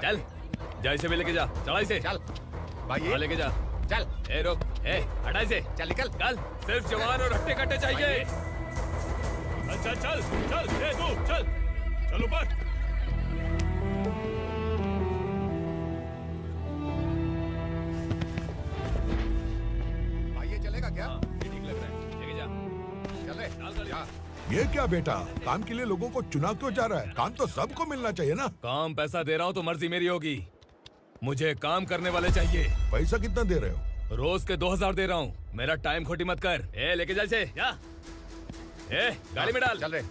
चल जा, इसे भी लेके जा, चला इसे। चल भाई लेके जा। चल। ए रोक, ए हटा इसे। चल निकल। चल, सिर्फ जवान और हट्टे कट्टे चाहिए। चल चल चल, ए तू चल, चल ऊपर। भाई ये चलेगा क्या? ये ठीक लग रहा है, लेके जा। चल रे, डाल कर जा। ये क्या बेटा, काम के लिए लोगों को चुना क्यों जा रहा है? काम तो सबको मिलना चाहिए ना। काम पैसा दे रहा हूँ तो मर्जी मेरी होगी, मुझे काम करने वाले चाहिए। पैसा कितना दे रहे हो? रोज के 2000 दे रहा हूँ, मेरा टाइम खोटी मत कर। ए लेके जा इसे, जा। ए गाड़ी में डाल। चल रे।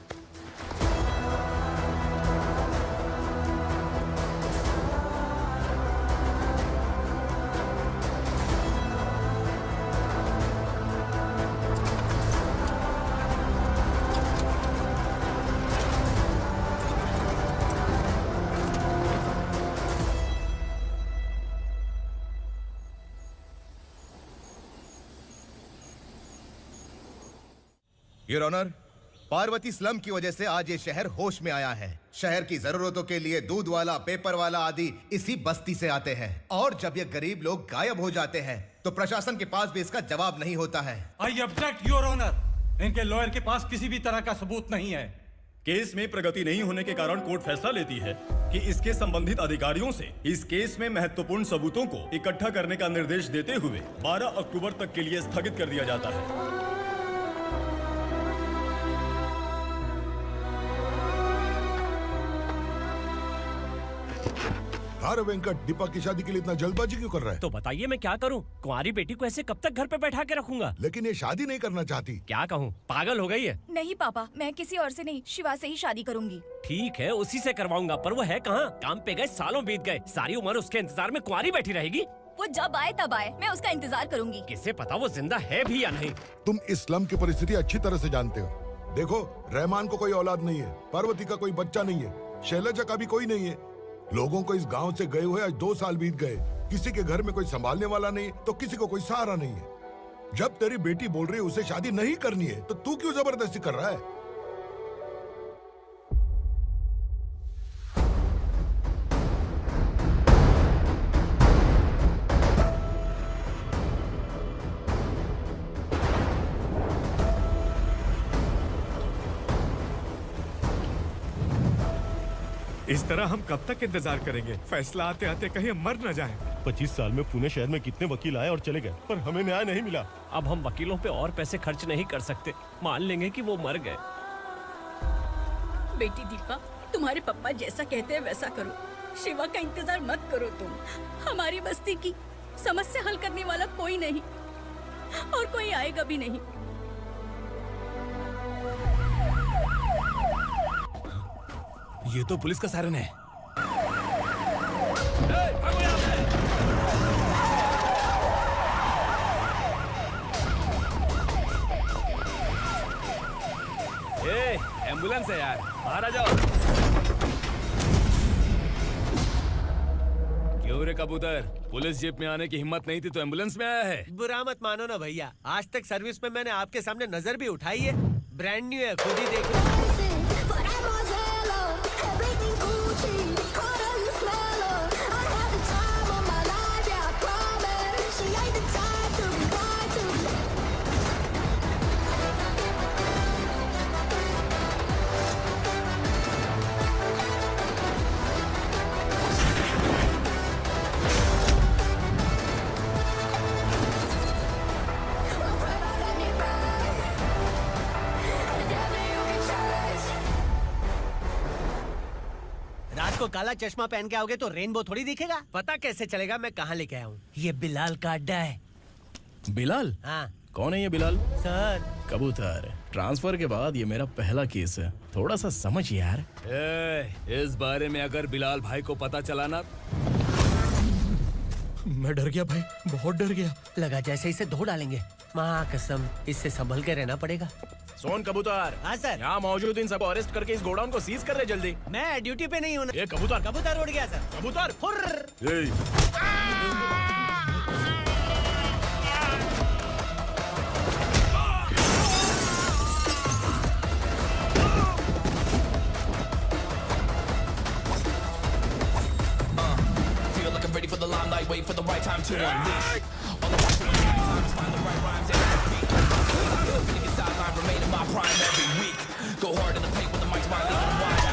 योर ऑनर, पार्वती स्लम की वजह से आज ये शहर होश में आया है। शहर की जरूरतों के लिए दूध वाला, पेपर वाला आदि इसी बस्ती से आते हैं, और जब ये गरीब लोग गायब हो जाते हैं तो प्रशासन के पास भी इसका जवाब नहीं होता है। आई ऑब्जेक्ट योर ऑनर, इनके लॉयर के पास किसी भी तरह का सबूत नहीं है। केस में प्रगति नहीं होने के कारण कोर्ट फैसला लेती है कि इसके संबंधित अधिकारियों से इस केस में महत्वपूर्ण सबूतों को इकट्ठा करने का निर्देश देते हुए 12 अक्टूबर तक के लिए स्थगित कर दिया जाता है। अरे वेंकट, दीपक की शादी के लिए इतना जल्दबाजी क्यों कर रहा है? तो बताइए मैं क्या करूं? कुंवारी बेटी को ऐसे कब तक घर पे बैठा के रखूंगा? लेकिन ये शादी नहीं करना चाहती। क्या कहूं, पागल हो गई है। नहीं पापा, मैं किसी और से नहीं, शिवा से ही शादी करूंगी। ठीक है, उसी से करवाऊंगा, पर वो है कहाँ? काम पे गए, सालों बीत गए, सारी उम्र उसके इंतजार में कुंवारी बैठी रहेगी। वो जब आए तब आए, मैं उसका इंतजार करूंगी। किसे पता वो जिंदा है भी या नहीं। तुम इस्लाम की परिस्थिति अच्छी तरह से जानते हो। देखो, रहमान को कोई औलाद नहीं है, पार्वती का कोई बच्चा नहीं है, शैलजा का भी कोई नहीं है। लोगों को इस गांव से गए हुए आज 2 साल बीत गए। किसी के घर में कोई संभालने वाला नहीं, तो किसी को कोई सहारा नहीं है। जब तेरी बेटी बोल रही है उसे शादी नहीं करनी है, तो तू क्यों जबरदस्ती कर रहा है? इस तरह हम कब तक इंतजार करेंगे? फैसला आते आते कहीं हम मर न जाएं। 25 साल में पुणे शहर में कितने वकील आए और चले गए, पर हमें न्याय नहीं मिला। अब हम वकीलों पे और पैसे खर्च नहीं कर सकते, मान लेंगे कि वो मर गए। बेटी दीपा, तुम्हारे पप्पा जैसा कहते हैं वैसा करो। शिवा का इंतजार मत करो तुम। हमारी बस्ती की समस्या हल करने वाला कोई नहीं, और कोई आएगा भी नहीं। ये तो पुलिस का सायरन है। ए, एम्बुलेंस है यार, बाहर आ जाओ। क्यों रे कबूतर, पुलिस जीप में आने की हिम्मत नहीं थी तो एम्बुलेंस में आया है? बुरा मत मानो ना भैया, आज तक सर्विस में मैंने आपके सामने नजर भी उठाई है। ब्रांड न्यू है, खुद ही देखो। को काला चश्मा पहन के आओगे तो रेनबो थोड़ी दिखेगा। पता कैसे चलेगा मैं कहाँ लेके आया हूँ? ये बिलाल का अड्डा है। बिलाल? हाँ। कौन है ये बिलाल? सर कबूतर, ट्रांसफर के बाद ये मेरा पहला केस है, थोड़ा सा समझ यार। इस बारे में अगर बिलाल भाई को पता चला ना, मैं डर गया भाई, बहुत डर गया। लगा जैसे इसे धो डालेंगे। माँ कसम, इससे संभल के रहना पड़ेगा। सोन कबूतर। हाँ सर। यहाँ मौजूद इन सबको अरेस्ट करके इस गोडाउन को सीज कर रहे जल्दी। मैं ड्यूटी पे नहीं हूँ। ये कबूतर। कबूतर उड़ गया सर। कबूतर। time to unleash. All the time to find the right rhymes and beat. Niggas sideline remain in my prime every week. Go hard in the paint with the mic's wide open wide.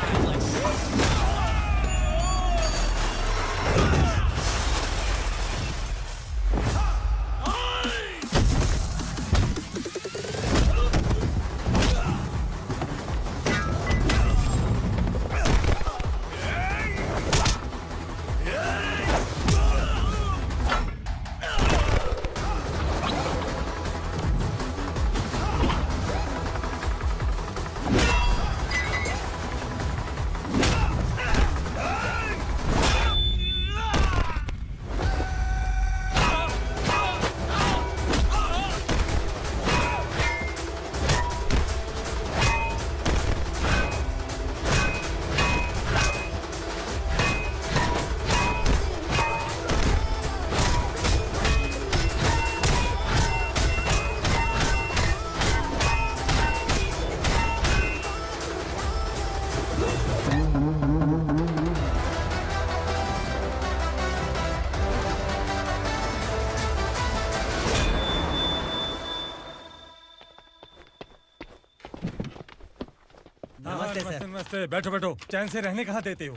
I feel like नमस्ते, बैठो बैठो। चैन से रहने कहाँ देते हो?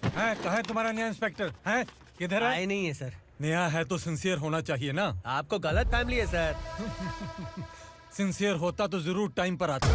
हैं, कहाँ है तुम्हारा नया इंस्पेक्टर? हैं, किधर है? आए नहीं है सर। नया है तो सिंसियर होना चाहिए ना। आपको गलत फैमिली है सर। सिंसियर होता तो जरूर टाइम पर आता।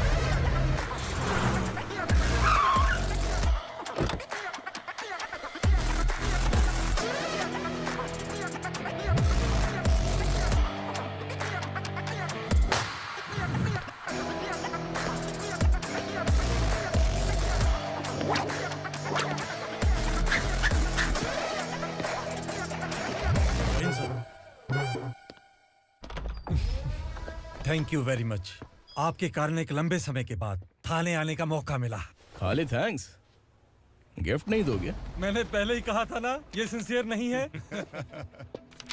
Thank you very much. आपके कारण एक लंबे समय के बाद थाने आने का मौका मिला। खाली थैंक्स, गिफ्ट नहीं दोगे? मैंने पहले ही कहा था ना, ये सिंसियर नहीं है।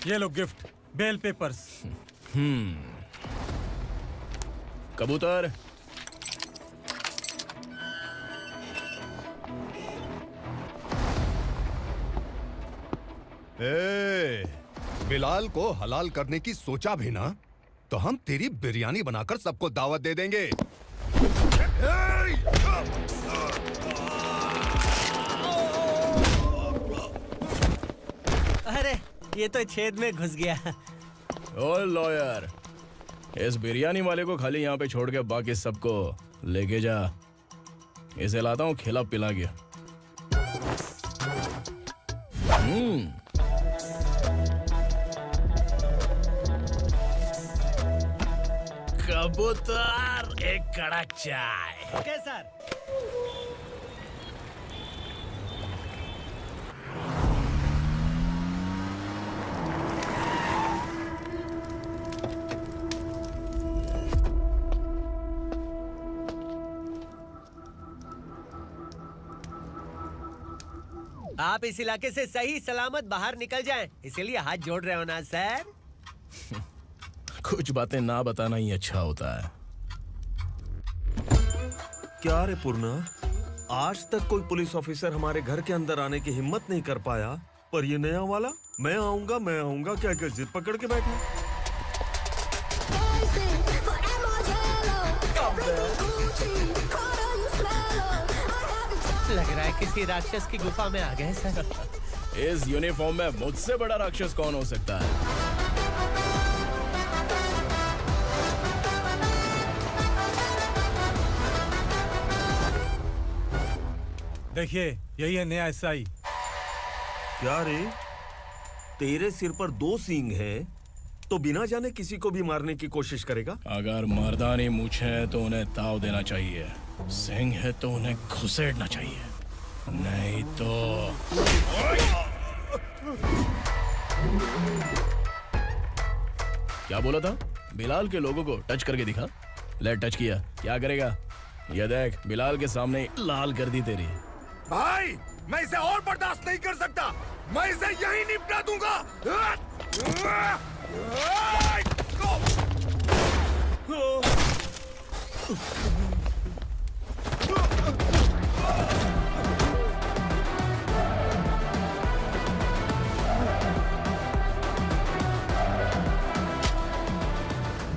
ये लो गिफ्ट, बेल पेपर्स। कबूतर। बिलाल को हलाल करने की सोचा भी ना, तो हम तेरी बिरयानी बनाकर सबको दावत दे देंगे। अरे ये तो छेद में घुस गया। ओ लॉयर, इस बिरयानी वाले को खाली यहाँ पे छोड़ के बाकी सबको लेके जा। इसे लाता हूँ खिला पिला के। कबूतर, एक कड़क चाय। Okay sir. आप इस इलाके से सही सलामत बाहर निकल जाएं, इसीलिए हाथ जोड़ रहे हो ना सर। कुछ बातें ना बताना ही अच्छा होता है। क्या रे पूर्णा, आज तक कोई पुलिस ऑफिसर हमारे घर के अंदर आने की हिम्मत नहीं कर पाया, पर ये नया वाला मैं आऊंगा क्या क्या जिद पकड़ के बैठा। लग रहा है किसी राक्षस की गुफा में आ गए सर। इस यूनिफॉर्म में मुझसे बड़ा राक्षस कौन हो सकता है? देखिए, यही है नया एसआई। क्या रे, तेरे सिर पर 2 सींग है तो बिना जाने किसी को भी मारने की कोशिश करेगा? अगर मर्दानी मूंछ है तो उन्हें ताव देना चाहिए, सिंह है तो उन्हें घुसेड़ना चाहिए, नहीं तो। क्या बोला था? बिलाल के लोगों को टच करके दिखा। ले टच किया, क्या करेगा? ये देख, बिलाल के सामने लाल कर दी तेरी। भाई, मैं इसे और बर्दाश्त नहीं कर सकता। मैं इसे यहीं निपटा दूंगा।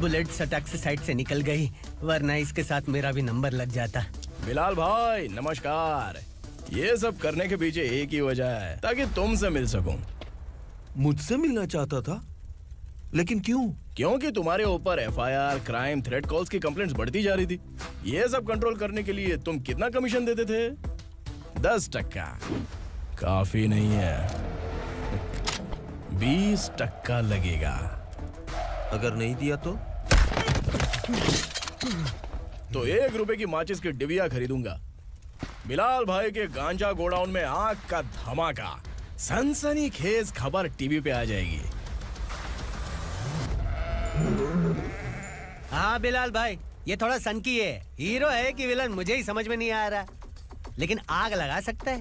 बुलेट सटक से साइड से निकल गई, वरना इसके साथ मेरा भी नंबर लग जाता। बिलाल भाई नमस्कार। ये सब करने के पीछे एक ही वजह है, ताकि तुमसे मिल सकूं। मुझसे मिलना चाहता था, लेकिन क्यों? क्योंकि तुम्हारे ऊपर एफआईआर, क्राइम, थ्रेट कॉल्स की कंप्लेंट्स बढ़ती जा रही थी। ये सब कंट्रोल करने के लिए तुम कितना कमीशन देते थे? 10%। काफी नहीं है, 20% लगेगा। अगर नहीं दिया तो 1 रुपए की माचिस की डिबिया खरीदूंगा। बिलाल भाई के गांजा गोडाउन में आग का धमाका, सनसनीखेज खबर टीवी पे आ जाएगी। हाँ बिलाल भाई, ये थोड़ा सनकी है। हीरो है कि विलन मुझे ही समझ में नहीं आ रहा, लेकिन आग लगा सकता है।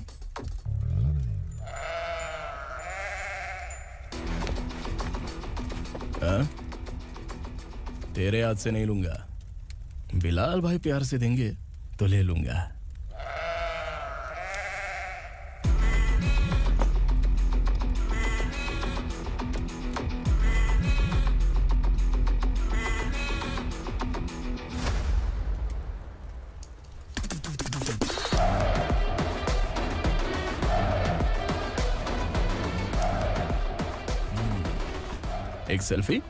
हाँ? तेरे हाथ से नहीं लूंगा, बिलाल भाई प्यार से देंगे तो ले लूंगा। एक सेल्फी?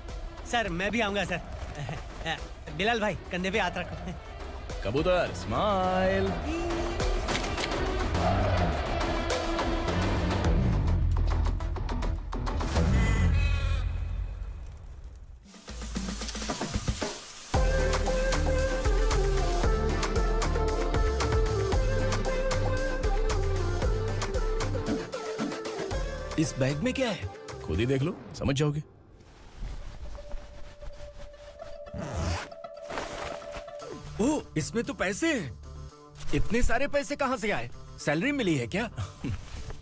सर मैं भी आऊंगा सर। बिलाल भाई कंधे पे हाथ रखो। कबूतर स्माइल। इस बैग में क्या है? खुद ही देख लो, समझ जाओगे। ओह, इसमें तो पैसे हैं। इतने सारे पैसे कहाँ से आए? सैलरी मिली है क्या?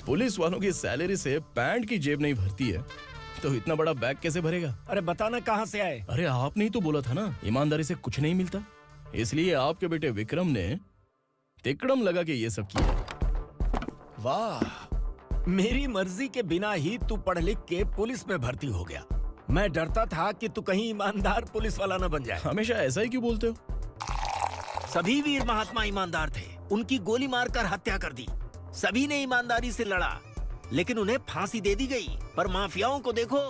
पुलिस वालों की सैलरी से पैंट की जेब नहीं भरती है, तो इतना बड़ा बैग कैसे भरेगा? अरे बताना कहाँ से आए? अरे आपने ही तो बोला था ना, ईमानदारी से कुछ नहीं मिलता। इसलिए आपके बेटे विक्रम ने तिकड़म लगा के ये सब किया। वाह, मेरी मर्जी के बिना ही तू पढ़ लिख के पुलिस में भर्ती हो गया। मैं डरता था कि तू कहीं ईमानदार पुलिस वाला न बन जाए। हमेशा ऐसा ही क्यों बोलते हो? सभी वीर महात्मा ईमानदार थे, उनकी गोली मारकर हत्या कर दी। सभी ने ईमानदारी से लड़ा, लेकिन उन्हें फांसी दे दी गई। पर माफियाओं को देखो,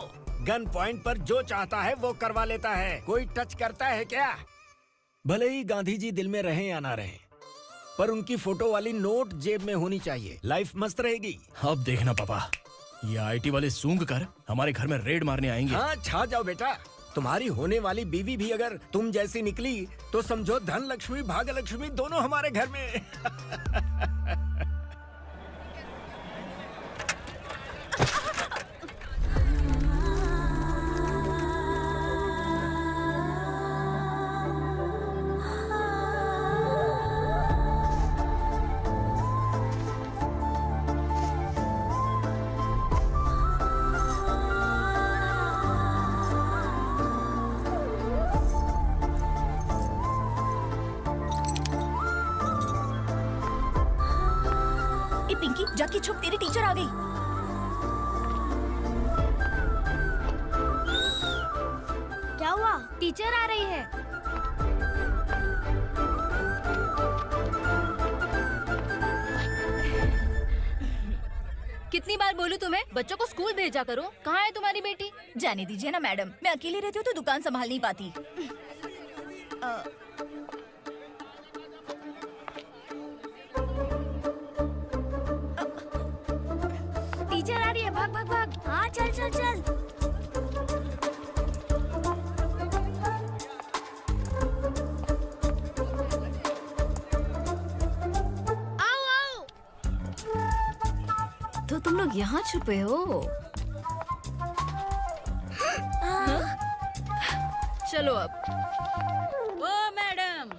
गन पॉइंट पर जो चाहता है वो करवा लेता है। कोई टच करता है क्या? भले ही गांधी जी दिल में रहे या ना रहे, पर उनकी फोटो वाली नोट जेब में होनी चाहिए। लाइफ मस्त रहेगी। अब देखना पापा, ये आईटी वाले सूंघ कर हमारे घर में रेड मारने आएंगे। हाँ, छा जाओ बेटा। तुम्हारी होने वाली बीवी भी अगर तुम जैसी निकली तो समझो धन लक्ष्मी भाग्य लक्ष्मी दोनों हमारे घर में। पिंकी जाके छुप, तेरी टीचर आ गई। क्या हुआ? टीचर आ रही है। कितनी बार बोलूं तुम्हें, बच्चों को स्कूल भेजा करो। कहाँ है तुम्हारी बेटी? जाने दीजिए ना मैडम, मैं अकेली रहती हूँ तो दुकान संभाल नहीं पाती। टीचर आ रही है, भाग भाग भाग। हाँ चल चल चल। आओ आओ। तो तुम लोग यहाँ छुपे हो? चलो अब। ओ मैडम,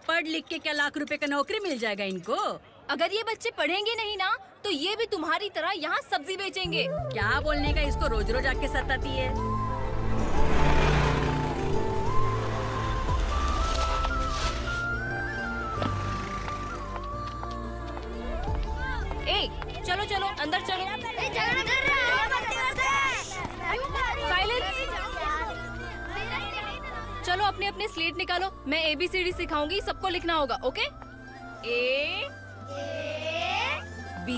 पढ़ लिख के क्या लाख रुपए का नौकरी मिल जाएगा इनको? अगर ये बच्चे पढ़ेंगे नहीं ना, तो ये भी तुम्हारी तरह यहाँ सब्जी बेचेंगे। क्या बोलने का, इसको रोज रोज आके सताती है। ए, चलो चलो अंदर चलो। साइलेंस। मैं ABCD सिखाऊंगी, सबको लिखना होगा, ओके? A B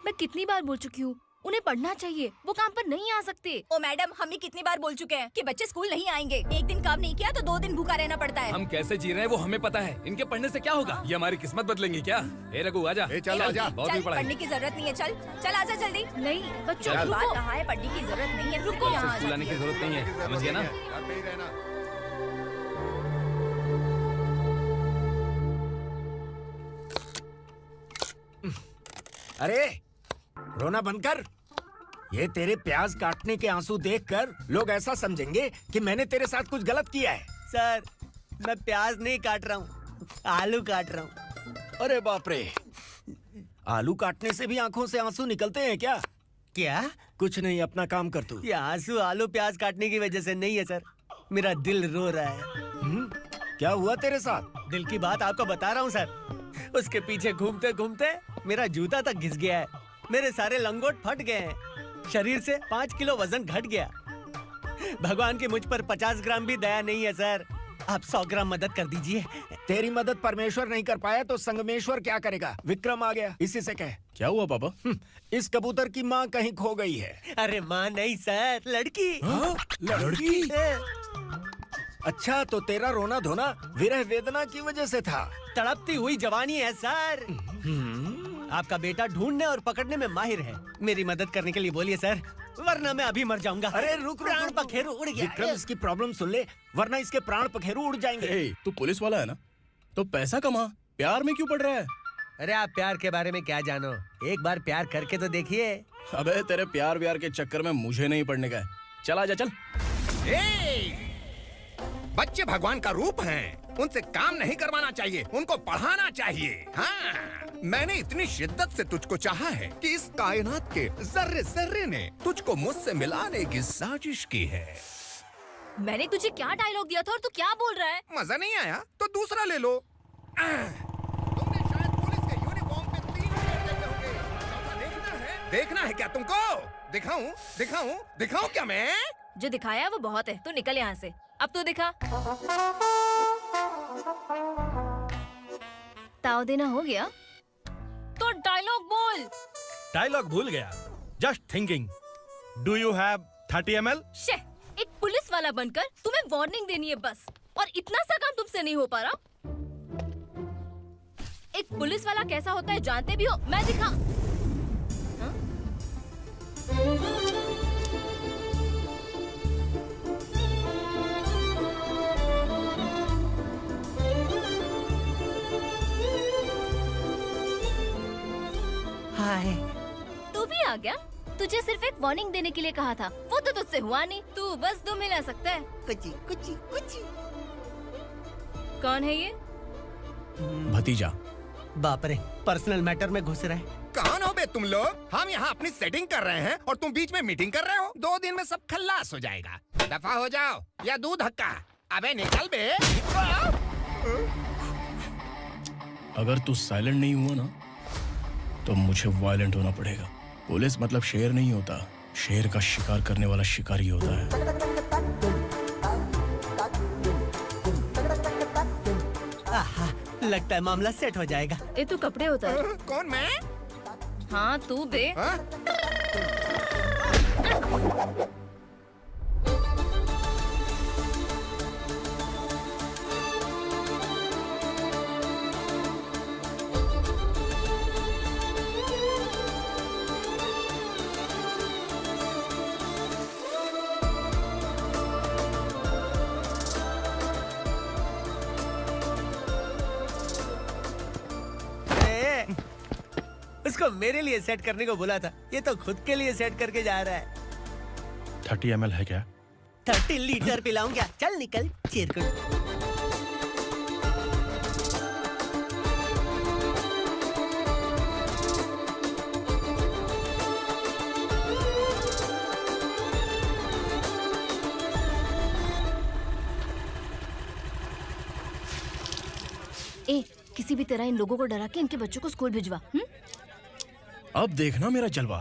मैं कितनी बार बोल चुकी हूँ, उन्हें पढ़ना चाहिए, वो काम पर नहीं आ सकते। ओ मैडम, हम भी कितनी बार बोल चुके हैं कि बच्चे स्कूल नहीं आएंगे। एक दिन काम नहीं किया तो 2 दिन भूखा रहना पड़ता है। हम कैसे जी रहे हैं वो हमें पता है, इनके पढ़ने से क्या होगा? ये हमारी किस्मत बदलेंगे क्या? ए रघु आजा। चल आजा। बहुत भी चल, पढ़ाई। पढ़ने की जरूरत नहीं है, चल आजा जल्दी। नहीं बच्चों चल। रुको। बात कहा है, पढ़ने की जरूरत नहीं है, रुको कल से यहाँ स्कूल आने की जरूरत नहीं है, समझ गया ना? घर पे ही रहना। अरे रोना बंद कर। ये तेरे प्याज काटने के आंसू देखकर लोग ऐसा समझेंगे कि मैंने तेरे साथ कुछ गलत किया है। सर, मैं प्याज नहीं काट रहा हूँ, आलू काट रहा हूँ। अरे बाप रे, आलू काटने से भी आंखों से आंसू निकलते हैं क्या? क्या? कुछ नहीं, अपना काम कर तू। ये आंसू आलू प्याज काटने की वजह से नहीं है सर, मेरा दिल रो रहा है। क्या हुआ तेरे साथ? दिल की बात आपको बता रहा हूँ सर। उसके पीछे घूमते घूमते मेरा जूता तक घिस गया है, मेरे सारे लंगोट फट गए हैं, शरीर से 5 किलो वजन घट गया। भगवान की मुझ पर 50 ग्राम भी दया नहीं है सर, आप 100 ग्राम मदद कर दीजिए। तेरी मदद परमेश्वर नहीं कर पाया तो संगमेश्वर क्या करेगा? विक्रम आ गया, इसी से कह। क्या हुआ पापा? इस कबूतर की माँ कहीं खो गई है। अरे माँ नहीं सर, लड़की। लड़की? अच्छा, तो तेरा रोना धोना विरह वेदना की वजह से था। तड़पती हुई जवानी है सर। आपका बेटा ढूंढने और पकड़ने में माहिर है, मेरी मदद करने के लिए बोलिए सर, वरना मैं अभी मर जाऊंगा। अरे रुक, प्राण पखेरु उड़ गया। विक्रम, इसकी प्रॉब्लम सुन ले, वरना इसके प्राण पखेरु उड़ जाएंगे। ए, तू पुलिस वाला है ना, तो पैसा कमा, प्यार में क्यों पड़ रहा है? अरे आप प्यार के बारे में क्या जानो, एक बार प्यार करके तो देखिए। अबे तेरे प्यार व्यार के चक्कर में मुझे नहीं पड़ने का है, चला जा चल। बच्चे भगवान का रूप हैं, उनसे काम नहीं करवाना चाहिए, उनको पढ़ाना चाहिए। हाँ, मैंने इतनी शिद्दत से तुझको चाहा है कि इस कायनात के जर्रे जर्रे ने तुझको मुझसे मिलाने की साजिश की है। मैंने तुझे क्या डायलॉग दिया था और तू क्या बोल रहा है? मजा नहीं आया तो दूसरा ले लो। तुमने शायद पुलिस के यूनिफॉर्म पे 3 पैर देखे होंगे। चौथा देखना है क्या तुमको? दिखाऊं दिखाऊं दिखाऊं क्या मैं? जो दिखाया वो बहुत है, तू निकल यहाँ से। अब तू दिखा। ताव देना हो गया तो डायलॉग बोल। डायलॉग भूल गया। Just thinking, do you have 30 ml? शे, एक पुलिस वाला बनकर तुम्हें वार्निंग देनी है बस, और इतना सा काम तुमसे नहीं हो पा रहा। एक पुलिस वाला कैसा होता है जानते भी हो? मैं दिखा। हाँ? हाय। तू भी आ गया? तुझे सिर्फ एक वार्निंग देने के लिए कहा था, वो तो तुझसे हुआ नहीं। तू बस दो मिला सकता है। कुची कुची कुची। कौन है ये? भतीजा। बाप रे, पर्सनल मैटर में घुस रहे। कौन हो बे तुम लोग? हम यहाँ अपनी सेटिंग कर रहे हैं और तुम बीच में मीटिंग कर रहे हो। 2 दिन में सब खल्लास हो जाएगा। दफा हो जाओ या दूध हक्का। अबे निकल बे। अगर तू साइलेंट नहीं हुआ ना तो मुझे वायलेंट होना पड़ेगा। पुलिस मतलब शेर नहीं होता, शेर का शिकार करने वाला शिकारी होता है। आहा, लगता है मामला सेट हो जाएगा। ये तू कपड़े उतार। कौन मैं? हाँ तू बे। हाँ? उसको मेरे लिए सेट करने को बोला था, ये तो खुद के लिए सेट करके जा रहा है। 30 ml है क्या? 30 लीटर पिलाऊं क्या? चल निकल चिरकुट। ए, किसी भी तरह इन लोगों को डरा के इनके बच्चों को स्कूल भिजवा। अब देखना मेरा जलवा।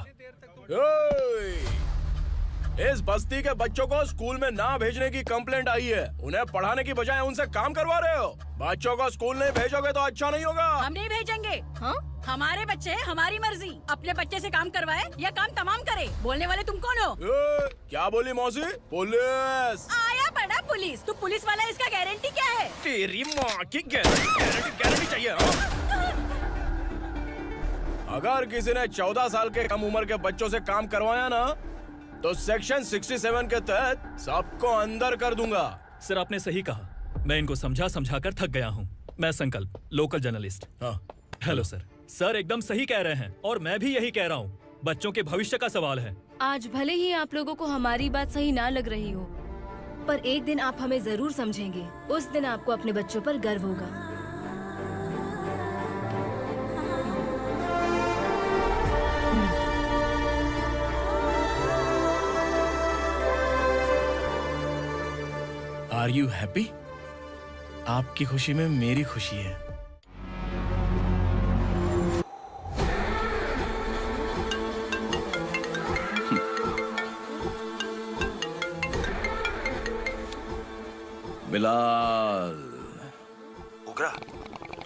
इस बस्ती के बच्चों को स्कूल में ना भेजने की कंप्लेंट आई है। उन्हें पढ़ाने की बजाय उनसे काम करवा रहे हो। बच्चों को स्कूल नहीं भेजोगे तो अच्छा नहीं होगा। हम नहीं भेजेंगे। हाँ? हमारे बच्चे हमारी मर्जी। अपने बच्चे से काम करवाए या काम तमाम करे। बोलने वाले तुम कौन हो? क्या बोली मौसी? पुलिस आया पड़ा पुलिस। तू पुलिस वाला, इसका गारंटी क्या है? तेरी माँ की गारंटी चाहिए हाँ? अगर किसी ने 14 साल के कम उम्र के बच्चों से काम करवाया ना तो सेक्शन 67 के तहत सबको अंदर कर दूंगा। सर आपने सही कहा। मैं इनको समझा कर थक गया हूँ। मैं संकल्प, लोकल जर्नलिस्ट। हाँ। Hello sir. सर एकदम सही कह रहे हैं और मैं भी यही कह रहा हूँ। बच्चों के भविष्य का सवाल है। आज भले ही आप लोगों को हमारी बात सही ना लग रही हो, पर एक दिन आप हमें जरूर समझेंगे। उस दिन आपको अपने बच्चों पर गर्व होगा। Are you happy? आपकी खुशी में मेरी खुशी है। बिलाल। उगरा,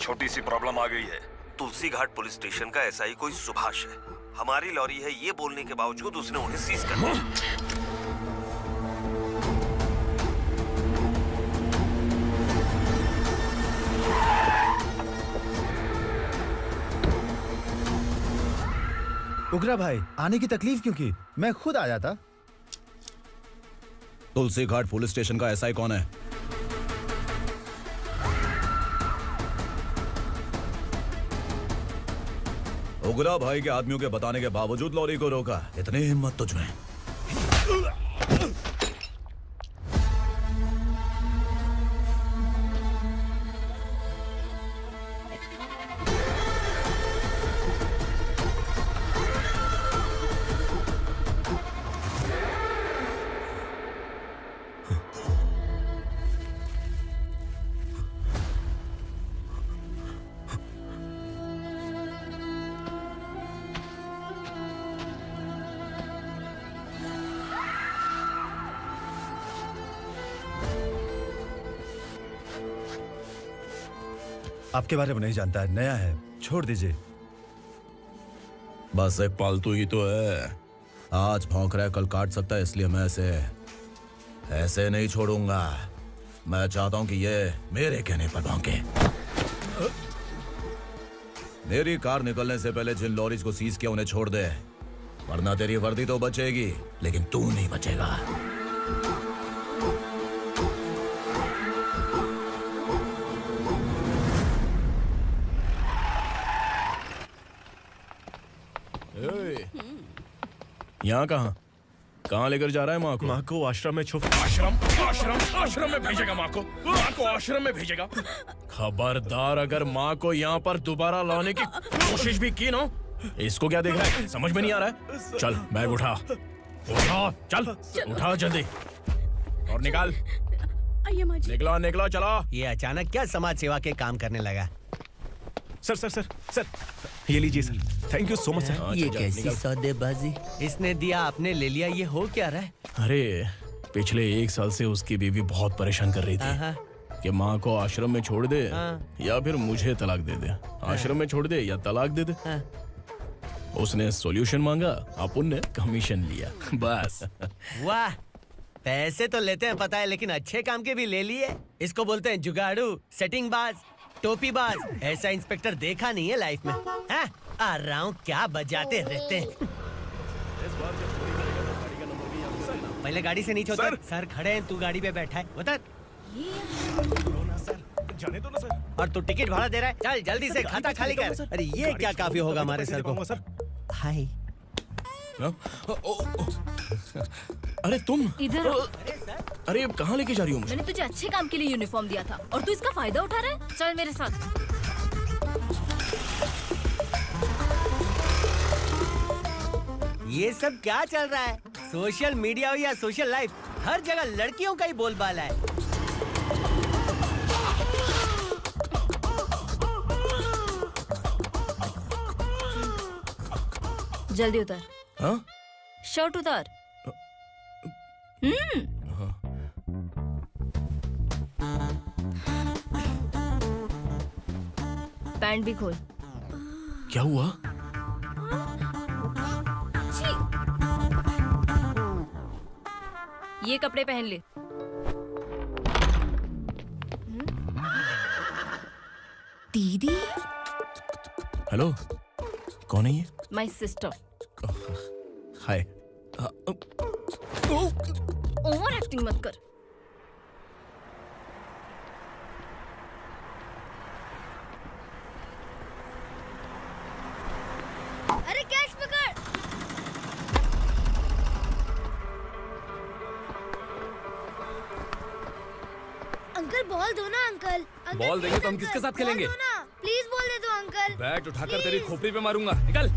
छोटी सी प्रॉब्लम आ गई है। तुलसी घाट पुलिस स्टेशन का एसआई कोई सुभाष है। हमारी लॉरी है ये बोलने के बावजूद उसने उन्हें सीज कर दिया। उगरा भाई, आने की तकलीफ क्यों की? मैं खुद आ जाता। तुलसी घाट पुलिस स्टेशन का एसआई कौन है? उगरा भाई के आदमियों के बताने के बावजूद लॉरी को रोका। इतनी हिम्मत तुझमें? आपके बारे में नहीं जानता है, नया है, छोड़ दीजिए। बस एक पालतू ही तो है। आज भौंक रहा है, कल काट सकता है, इसलिए मैं ऐसे नहीं छोड़ूंगा। मैं चाहता हूं कि ये मेरे कहने पर भौंके। मेरी कार निकलने से पहले जिन लॉरीज को सीज किया उन्हें छोड़ दे, वरना तेरी वर्दी तो बचेगी लेकिन तू नहीं बचेगा। यहाँ कहाँ लेकर जा रहा है माँ को? माँ को आश्रम में आश्रम में भेजेगा माँ को? माँ को आश्रम में भेजेगा? खबरदार, अगर माँ को यहाँ पर दोबारा लाने की कोशिश भी की ना। इसको क्या देख रहा है? समझ में नहीं आ रहा है? चल बैग उठा, चल उठा जल्दी और निकाल। निकला चला। ये अचानक क्या समाज सेवा के काम करने लगा? सर ये लीजिए sir. Thank you so much sir. ये कैसी सौदेबाजी? इसने दिया, आपने ले लिया, ये हो क्या रहा है? अरे पिछले 1 साल से उसकी बीवी बहुत परेशान कर रही थी कि माँ को आश्रम में छोड़ दे या फिर मुझे तलाक दे दे। आश्रम में छोड़ दे या तलाक दे दे। उसने सॉल्यूशन मांगा, अपन ने कमीशन लिया, बस। वाह, पैसे तो लेते हैं पता है, लेकिन अच्छे काम के भी ले लिए। इसको बोलते हैं जुगाड़ू, सेटिंग बाज, टोपी बाज। ऐसा इंस्पेक्टर देखा नहीं है लाइफ में। हाँ? आ रहा हूँ, क्या बजाते रहते हैं। पहले गाड़ी से नीचे उतर। सर खड़े हैं, तू गाड़ी पे बैठा है, उतर। जाने दो ना सर। और तू टिकट भाड़ा दे रहा है, चल जल्दी से खाता खाली कर। अरे ये क्या काफी होगा हमारे सर को। हाय। अरे तुम इधर। अरे अब कहाँ लेके जा रही हो मुझे? मैंने तुझे अच्छे काम के लिए यूनिफॉर्म दिया था और तू इसका फायदा उठा रहा है। चल मेरे साथ। ये सब क्या चल रहा है? सोशल मीडिया हो या सोशल लाइफ, हर जगह लड़कियों का ही बोलबाला है। जल्दी उतर। हाँ? शर्ट उतार। पैंट भी खोल। क्या हुआ? छी! ये कपड़े पहन ले। दीदी, हेलो, कौन है ये? My sister. Hi. Over acting मत कर। अरे कैश पकड़। अंकल बॉल दो ना अंकल। बॉल देंगे तो हम किसके साथ खेलेंगे? प्लीज बॉल दे दो अंकल। बैट उठाकर तेरी खोपड़ी पे मारूंगा। निकल।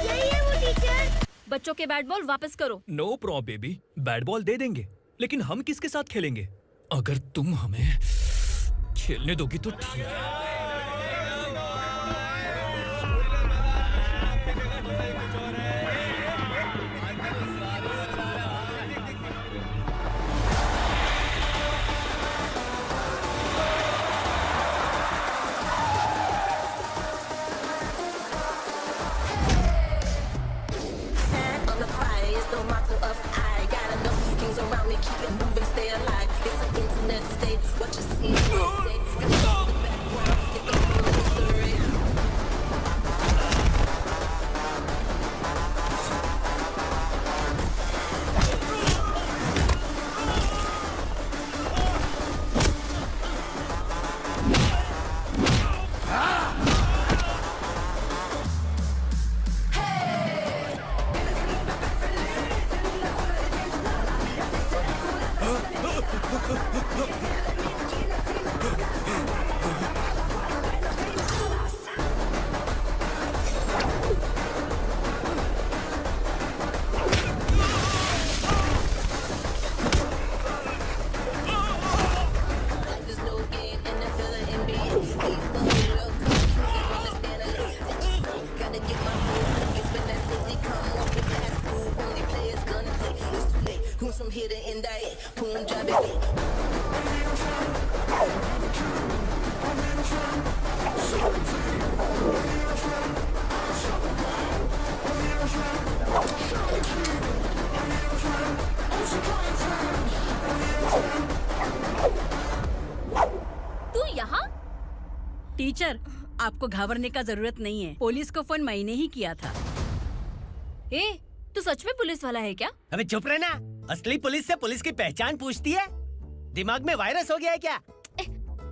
यही है वो टीचर। बच्चों के बैट बॉल वापस करो। No problem baby, bat ball दे देंगे, लेकिन हम किसके साथ खेलेंगे? अगर तुम हमें खेलने दोगी तो ठीक है। तू यहाँ? टीचर, आपको घबराने का जरूरत नहीं है। पुलिस को फोन मैंने ही किया था। ए, तू सच में पुलिस वाला है क्या? अबे चुप रहना। असली पुलिस से पुलिस की पहचान पूछती है? दिमाग में वायरस हो गया है क्या?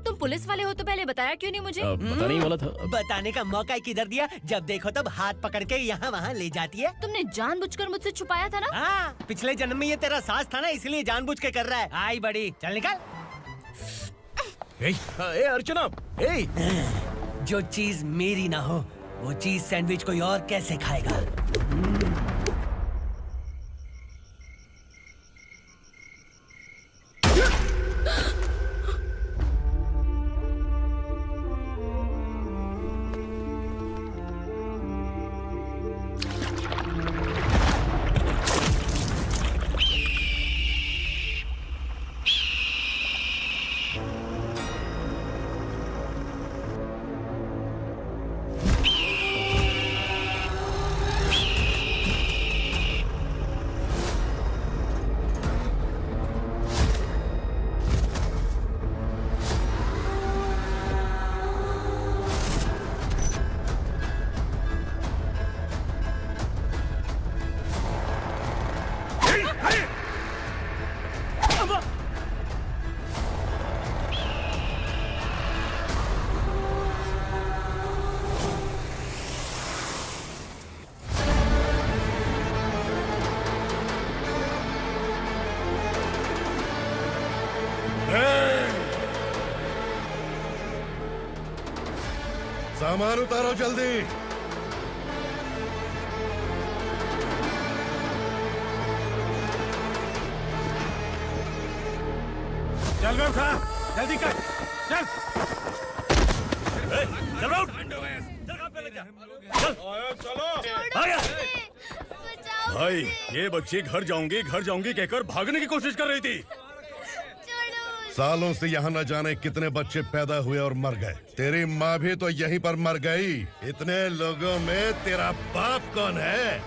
तुम पुलिस वाले हो तो पहले बताया क्यों नहीं मुझे? बताने ही वाला था। बताने का मौका किधर दिया? जब देखो तब हाथ पकड़ के यहाँ वहाँ ले जाती है। तुमने जानबूझकर मुझसे छुपाया था ना? हाँ, पिछले जन्म में ये तेरा सास था ना, इसलिए जानबूझ के कर रहा है। आई बड़ी, चल निकल। ए अर्चना, ए! जो चीज मेरी ना हो, वो चीज सैंडविच कोई और कैसे खाएगा? सामान उतारो जल्दी। चल बे उठा, जल्दी कर, चल। चल आउट। भाई ये बच्ची घर जाऊंगी कहकर भागने की कोशिश कर रही थी। सालों से यहाँ न जाने कितने बच्चे पैदा हुए और मर गए। तेरी माँ भी तो यहीं पर मर गई। इतने लोगों में तेरा बाप कौन है?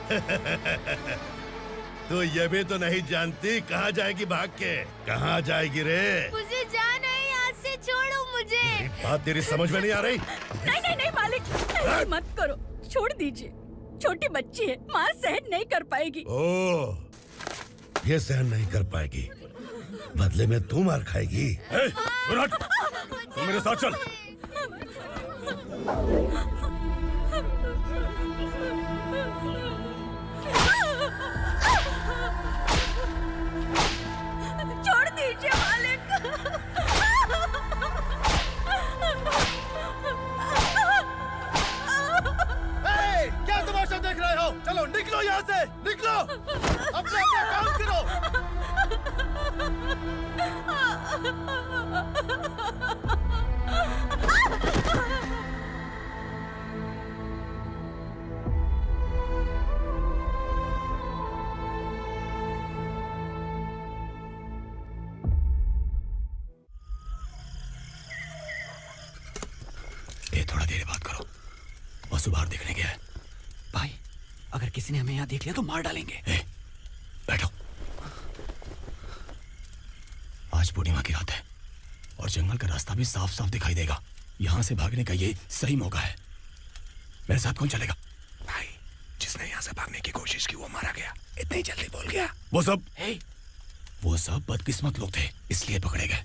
तू ये भी तो नहीं जानती कहाँ जाएगी भाग के? कहाँ जाएगी रे? मुझे जाना है, यहाँ से छोड़ो मुझे। बात तेरी समझ में नहीं आ रही? नहीं मालिक, ऐसे मत करो, छोड़ दीजिए। छोटी बच्ची है, माँ सहन नहीं कर पाएगी। ओह, ये सहन नहीं कर पाएगी, बदले में तू मार खाएगी। तू मेरे साथ चल। छोड़ दीजिए मालिक। क्या तमाशा देख रहे हो? चलो निकलो यहाँ से, निकलो। अपना काम करो। ए, थोड़ा देर बात करो। वसु बाहर देखने गया है। भाई, अगर किसी ने हमें यहाँ देख लिया तो मार डालेंगे। बैठो। आज पूर्णिमा की रात है और जंगल का रास्ता भी साफ साफ दिखाई देगा। यहाँ से भागने का ये सही मौका है। मेरे साथ कौन चलेगा? भाई, जिसने यहाँ से भागने की कोशिश की वो मारा गया। इतनी जल्दी बोल गया। वो सब बदकिस्मत लोग थे, इसलिए पकड़े गए।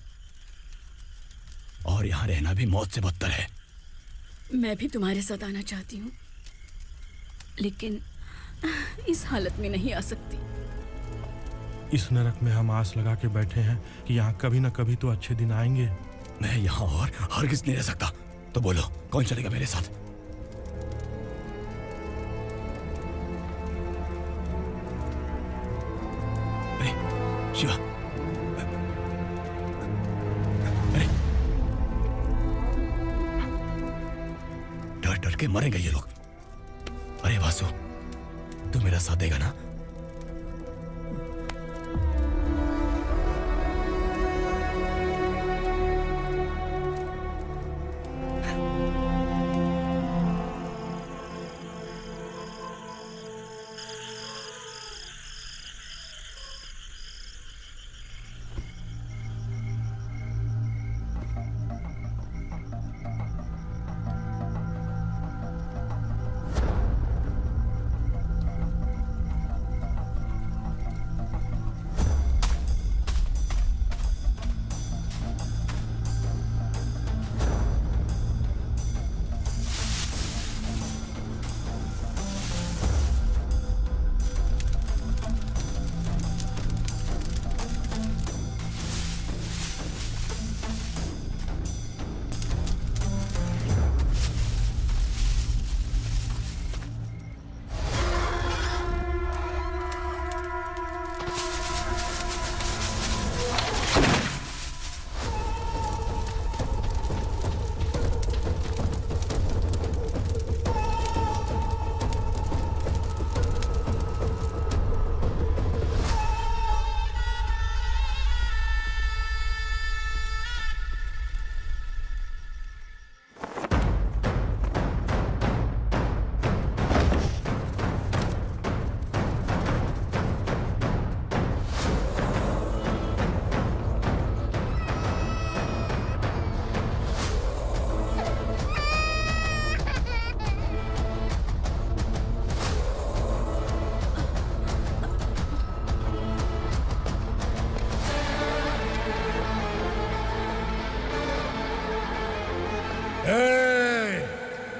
और यहाँ रहना भी मौत से बदतर है। मैं भी तुम्हारे साथ आना चाहती हूँ, लेकिन इस हालत में नहीं आ सकती। इस नरक में हम आस लगा के बैठे हैं कि यहाँ कभी न कभी तो अच्छे दिन आएंगे। मैं यहाँ और हरगिज़ नहीं रह सकता। तो बोलो, कौन चलेगा मेरे साथ? अरे शिवा, अरे डर डर के मरेंगे ये लोग। अरे वासु, तू मेरा साथ देगा ना?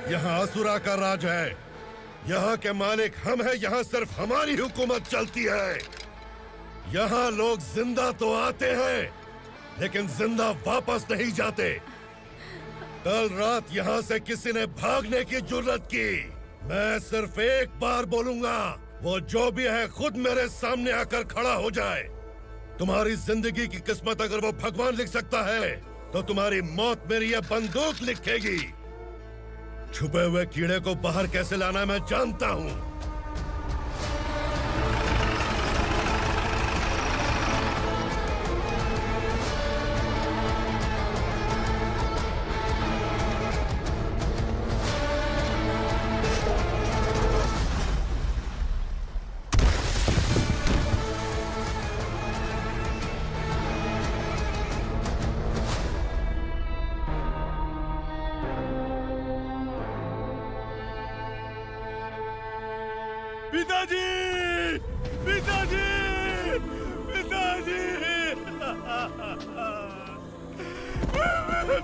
यहाँ असुरा का राज है। यहाँ के मालिक हम हैं। यहाँ सिर्फ हमारी हुकूमत चलती है। यहाँ लोग जिंदा तो आते हैं, लेकिन जिंदा वापस नहीं जाते। कल रात यहाँ से किसी ने भागने की जुर्रत की, मैं सिर्फ एक बार बोलूंगा, वो जो भी है खुद मेरे सामने आकर खड़ा हो जाए। तुम्हारी जिंदगी की किस्मत अगर वो भगवान लिख सकता है तो तुम्हारी मौत मेरी ये बंदूक लिखेगी। छुपे हुए कीड़े को बाहर कैसे लाना मैं जानता हूँ। पिताजी, पिताजी, पिताजी,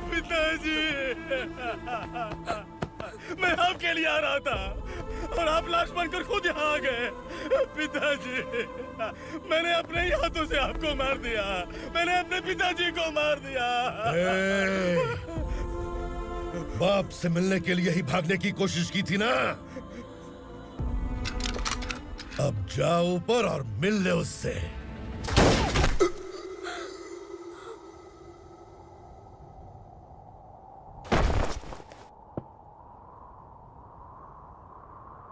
पिताजी, मैं आपके लिए आ रहा था और आप लाश बनकर खुद यहाँ आ गए। पिताजी, मैंने अपने ही हाथों से आपको मार दिया। मैंने अपने पिताजी को मार दिया। बाप से मिलने के लिए ही भागने की कोशिश की थी ना? अब जाओ ऊपर और मिल ले उससे।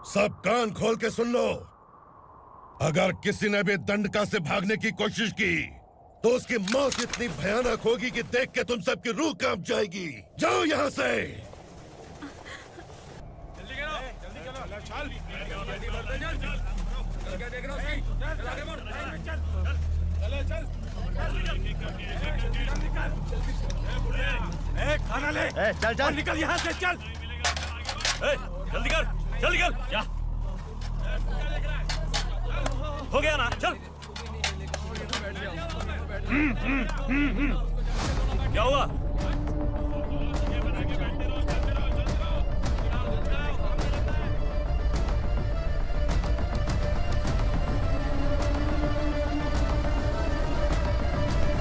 सब कान खोल के सुन लो। अगर किसी ने भी दंडका से भागने की कोशिश की तो उसकी मौत इतनी भयानक होगी कि देख के तुम सबकी रूह कांप जाएगी। जाओ यहाँ से। खाना ले। चल चल निकल यहाँ से, चल। जल्दी कर, जल्दी कर। क्या हो गया ना? चल। क्या हुआ?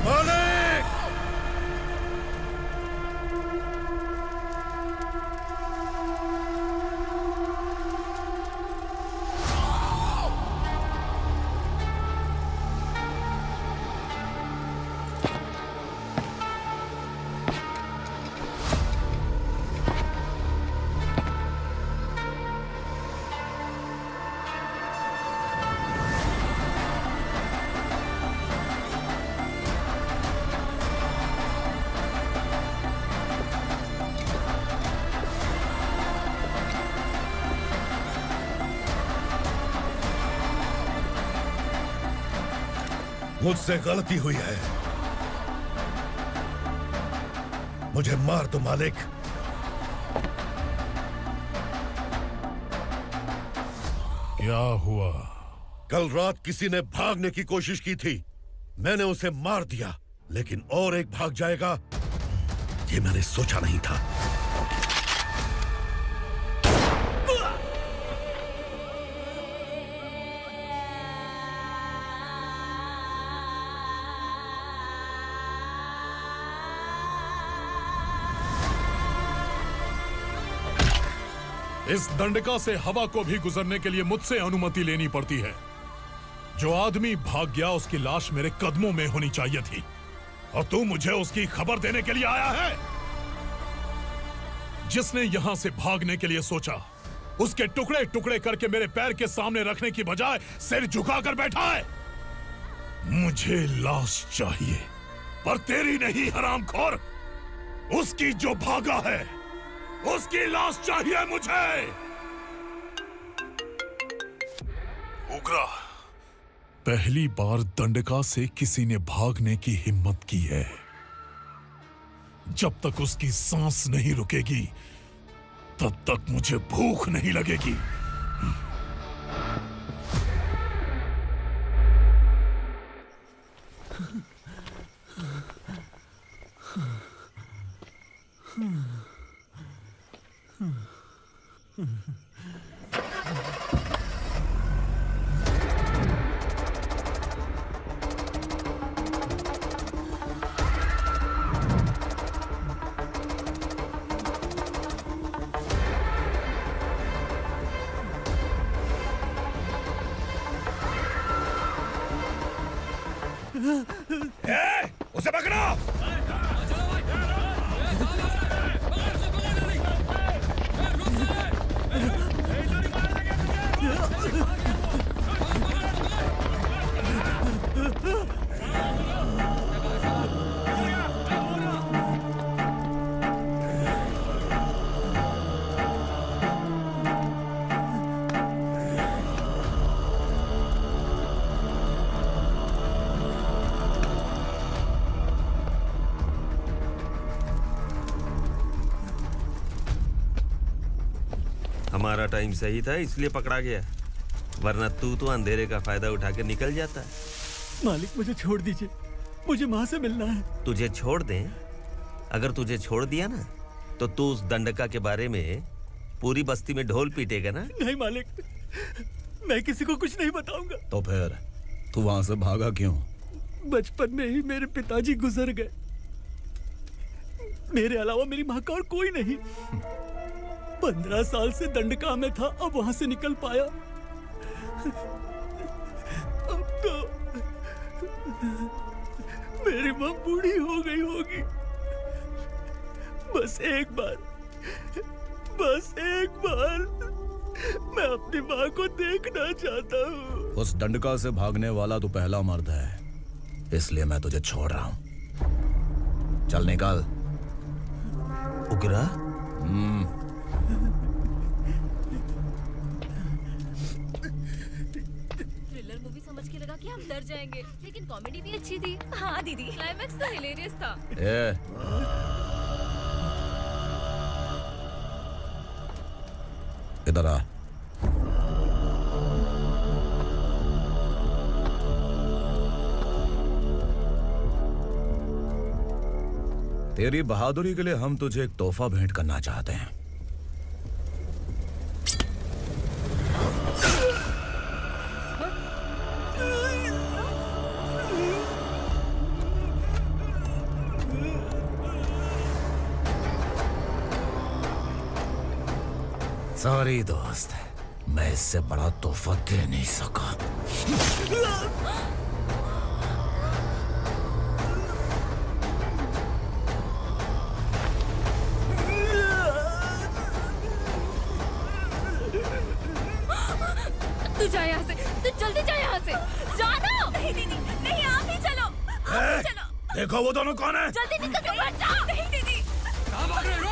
मालिक! मुझसे गलती हुई है। मुझे मार दो मालिक। क्या हुआ? कल रात किसी ने भागने की कोशिश की थी। मैंने उसे मार दिया, लेकिन और एक भाग जाएगा ये मैंने सोचा नहीं था। इस दंडका से हवा को भी गुजरने के लिए मुझसे अनुमति लेनी पड़ती है। जो आदमी भाग गया उसकी लाश मेरे कदमों में होनी चाहिए थी, और तू मुझे उसकी खबर देने के लिए आया है। जिसने यहां से भागने के लिए सोचा उसके टुकड़े टुकड़े करके मेरे पैर के सामने रखने की बजाय सिर झुकाकर बैठा है। मुझे लाश चाहिए, पर तेरी नहीं हरामखोर। उसकी जो भागा है उसकी लाश चाहिए मुझे। उग्रा, पहली बार दंडका से किसी ने भागने की हिम्मत की है। जब तक उसकी सांस नहीं रुकेगी तब तक मुझे भूख नहीं लगेगी। उसे पकड़ो। हमारा टाइम सही था इसलिए पकड़ा गया, वरना तू तो अंधेरे का फायदा उठा के निकल जाता है। मालिक मुझे छोड़ दीजिए, मुझे माँ से मिलना है। तुझे छोड़ दें? अगर तुझे छोड़ दिया ना तो तू उस दंडका के बारे में पूरी बस्ती में ढोल पीटेगा ना। नहीं मालिक, मैं किसी को कुछ नहीं बताऊंगा। तो फिर तू वहां से भागा क्यों? बचपन में ही मेरे पिताजी गुजर गए, मेरे अलावा मेरी माँ का और कोई नहीं। 15 साल से दंडका में था, अब वहां से निकल पाया। अब तो मेरी माँ बूढ़ी हो गई होगी। बस एक बार मैं अपनी माँ को देखना चाहता हूँ। उस दंडका से भागने वाला तू पहला मर्द है, इसलिए मैं तुझे छोड़ रहा हूँ। चल निकल। उग्रा? थ्रिलर मूवी समझ के लगा कि हम डर जाएंगे, लेकिन कॉमेडी भी अच्छी थी। हाँ दीदी, क्लाइमैक्स तो हिलेरियस था। इधर आ। तेरी बहादुरी के लिए हम तुझे एक तोहफा भेंट करना चाहते हैं। सॉरी दोस्त, मैं इससे बड़ा तोहफा दे नहीं सका। तू जा यहाँ से, तू जल्दी जा यहाँ से। जानो। नहीं दीदी, नहीं, आप ही चलो। आप ही चलो। देखो वो दोनों कौन है? जल्दी निकल के मत जाओ। नहीं दीदी। कहाँ भाग रहे हो?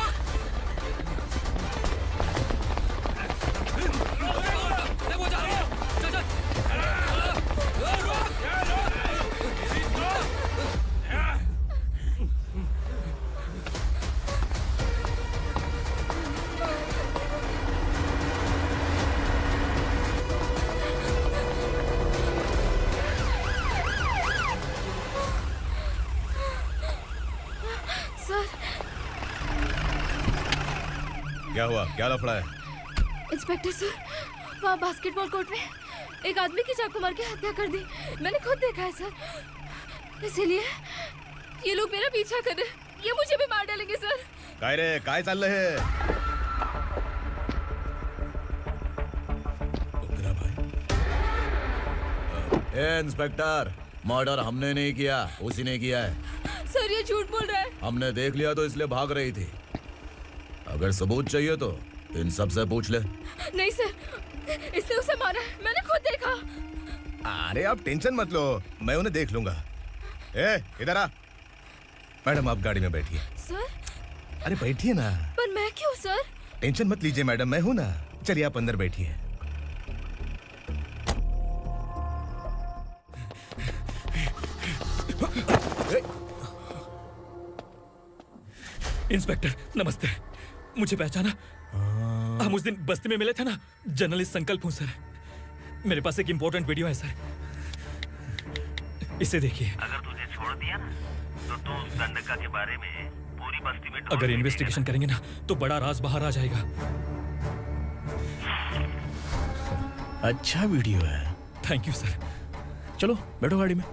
क्या हुआ? क्या लफड़ा है? इंस्पेक्टर सर, वहाँ बास्केटबॉल कोर्ट में एक आदमी की चाकू मार के हत्या कर दी। मैंने खुद देखा है सर, इसीलिए ये लोग मेरा पीछा कर रहे हैं। ये मुझे भी मार डालेंगे सर। काय रे, काय चाललंय हे? उग्रा भाई। ए इंस्पेक्टर, मर्डर हमने नहीं किया, उसी ने किया है। सर ये झूठ बोल रहा है। हमने देख लिया तो इसलिए भाग रही थी। अगर सबूत चाहिए तो इन सब से पूछ ले। नहीं सर, इसने उसे मारा है, मैंने खुद देखा। अरे आप टेंशन मत लो, मैं उन्हें देख लूंगा। ए, इधर आ। मैडम आप गाड़ी में बैठिए। सर? अरे बैठिए ना। पर मैं क्यों सर? टेंशन मत लीजिए मैडम, मैं हूं ना। चलिए आप अंदर बैठिए। इंस्पेक्टर नमस्ते, मुझे पहचाना? हम उस दिन बस्ती में मिले थे ना, जर्नलिस्ट संकल्प हूँ सर। मेरे पास एक इम्पोर्टेंट वीडियो है सर, इसे देखिए। अगर तुझे छोड़ दिया ना तो तू उस दंडका के बारे में पूरी बस्ती में अगर इन्वेस्टिगेशन करेंगे ना तो बड़ा राज बाहर आ जाएगा। अच्छा वीडियो है। Thank you sir. चलो बैठो गाड़ी में।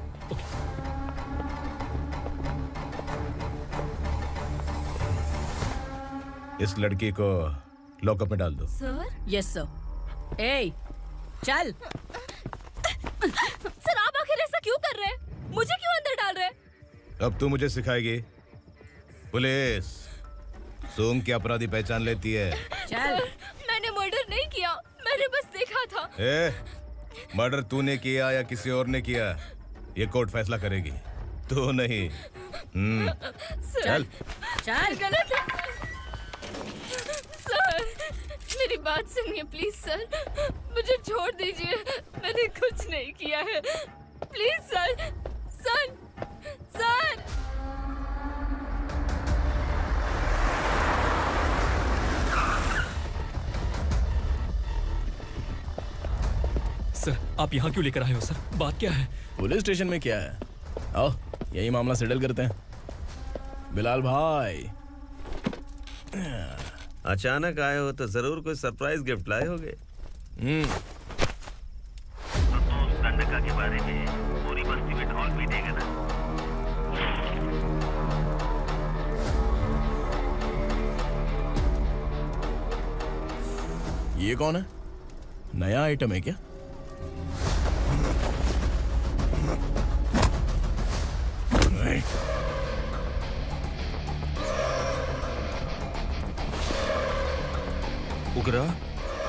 इस लड़की को लॉकअप में डाल दो। सर? Yes sir. ए, चल। सर आप आखिर ऐसा क्यों कर रहे हैं? मुझे क्यों अब तू मुझे सिखाएगी? पुलिस सोंग की अपराधी पहचान लेती है। चल। मैंने मर्डर नहीं किया, मैंने बस देखा था। मर्डर तूने किया या किसी और ने किया, ये कोर्ट फैसला करेगी, तू नहीं। चल चल। गलत है। सर मेरी बात सुनिए प्लीज सर, मुझे छोड़ दीजिए, मैंने कुछ नहीं किया है, please sir. Sir sir sir आप यहाँ क्यों लेकर आए हो सर? बात क्या है? पुलिस स्टेशन में क्या है? आओ यही मामला सेटल करते हैं। बिलाल भाई अचानक आए हो तो जरूर कोई सरप्राइज गिफ्ट लाए होगे। तो उस दंडका के बारे में पूरी बस्ती में ढोल भी देगा ना। ये कौन है? नया आइटम है क्या? उगरा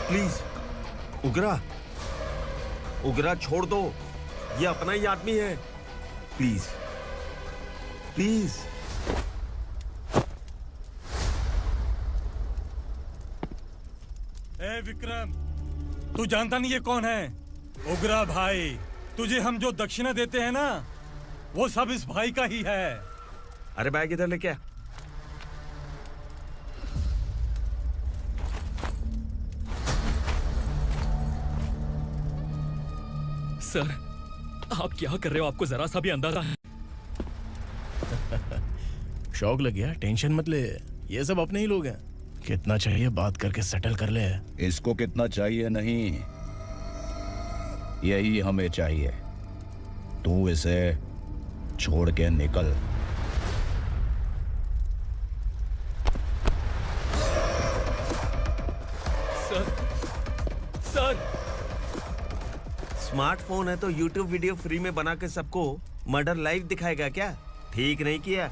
प्लीज, उगरा उगरा छोड़ दो, ये अपना ही आदमी है, प्लीज प्लीज। ए विक्रम, तू जानता नहीं ये कौन है? उगरा भाई, तुझे हम जो दक्षिणा देते हैं ना, वो सब इस भाई का ही है। अरे बैग इधर लेके आ। सर आप क्या कर रहे हो? आपको जरा सा भी अंदाजा है? शौक लग गया? टेंशन मत ले, ये सब अपने ही लोग हैं। कितना चाहिए बात करके सेटल कर ले। इसको कितना चाहिए नहीं, यही हमें चाहिए। तू इसे छोड़ के निकल। सर स्मार्टफोन है तो YouTube वीडियो फ्री में बना के सबको मर्डर लाइव दिखाएगा क्या? ठीक नहीं किया।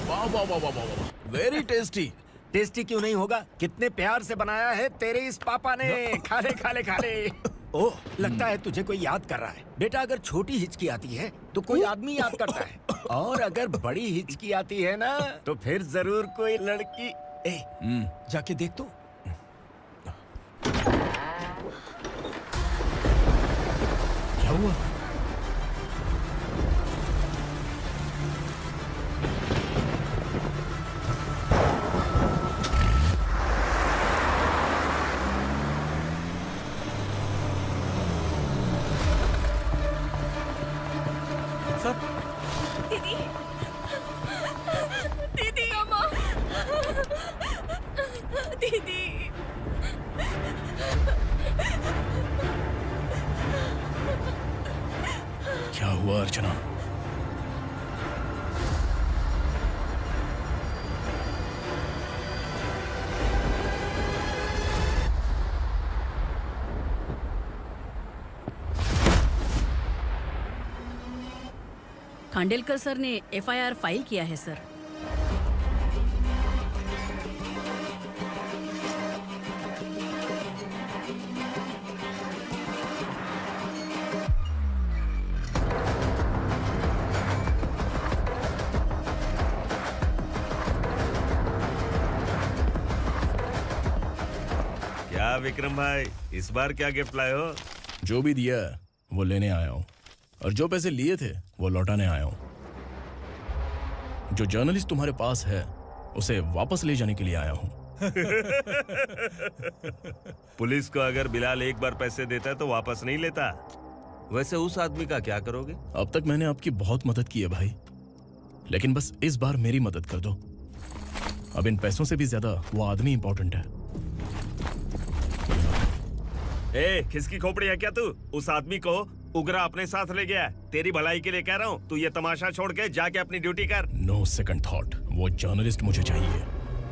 वाह वाह वाह वाह वाह, वेरी टेस्टी। टेस्टी क्यों नहीं होगा? कितने प्यार से बनाया है तेरे इस पापा ने। खा ले खा ले खा ले। ओह लगता है तुझे कोई याद कर रहा है। बेटा अगर छोटी हिचकी आती है तो कोई आदमी याद करता है, और अगर बड़ी हिचकी आती है ना तो फिर जरूर कोई लड़की। जाके देख तो। क्या हुआ? दीदी दीदी अम्मा दीदी क्या हुआ अर्चना? खांडेलकर सर ने एफआईआर फाइल किया है सर। क्या विक्रम भाई, इस बार क्या गिफ्ट लाए हो? जो भी दिया है वो लेने आया हूँ, और जो पैसे लिए थे वो लौटाने आया हूँ। जो जर्नलिस्ट तुम्हारे पास है उसे वापस ले जाने के लिए आया हूँ। पुलिस को अगर बिलाल एक बार पैसे देता है तो वापस नहीं लेता। वैसे उस आदमी का क्या करोगे? अब तक मैंने आपकी बहुत मदद की है भाई, लेकिन बस इस बार मेरी मदद कर दो। अब इन पैसों से भी ज्यादा वो आदमी इंपॉर्टेंट है। ए, किसकी खोपड़ी है क्या तू? उस आदमी को उगरा अपने साथ ले गया। तेरी भलाई के लिए कह रहा हूँ, तू ये तमाशा छोड़ के जाके अपनी ड्यूटी कर। नो सेकंड थॉट, वो जर्नलिस्ट मुझे चाहिए।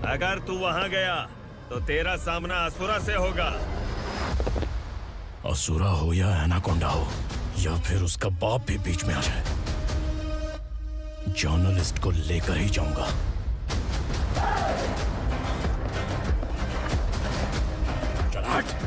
अगर तू वहाँ गया तो तेरा सामना असुरा से होगा। असुरा हो या एनाकोंडा हो, या फिर उसका बाप भी बीच में आ जाए, जर्नलिस्ट को लेकर ही जाऊंगा। चल हट।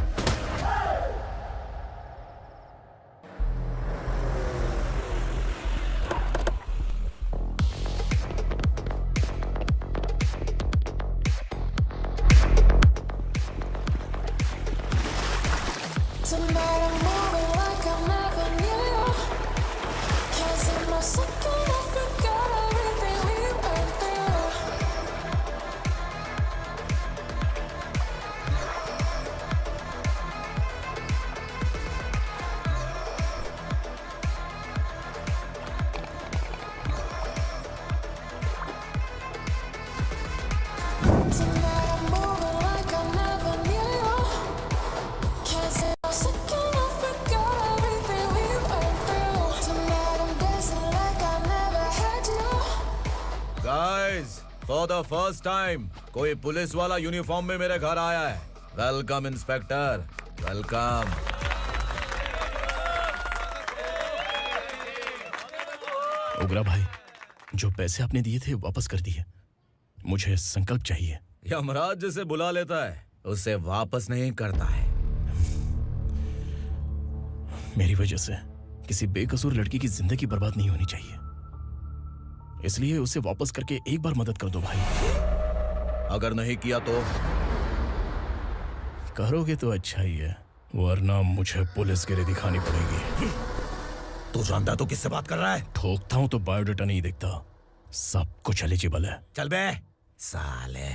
फॉर द फर्स्ट टाइम कोई पुलिस वाला यूनिफॉर्म में मेरे घर आया है। Welcome inspector, welcome. उग्रा भाई, जो पैसे आपने दिए थे वापस कर दिए। मुझे संकल्प चाहिए। यमराज जिसे बुला लेता है उसे वापस नहीं करता है। मेरी वजह से किसी बेकसूर लड़की की जिंदगी बर्बाद नहीं होनी चाहिए, इसलिए उसे वापस करके एक बार मदद कर दो भाई। अगर नहीं किया तो? करोगे तो अच्छा ही है, वरना मुझे पुलिसगिरी दिखानी पड़ेगी। तू जानता तो किससे बात कर रहा है? ठोकता हूं तो बायोडाटा नहीं दिखता, सब कुछ एलिजिबल है। चल बे साले।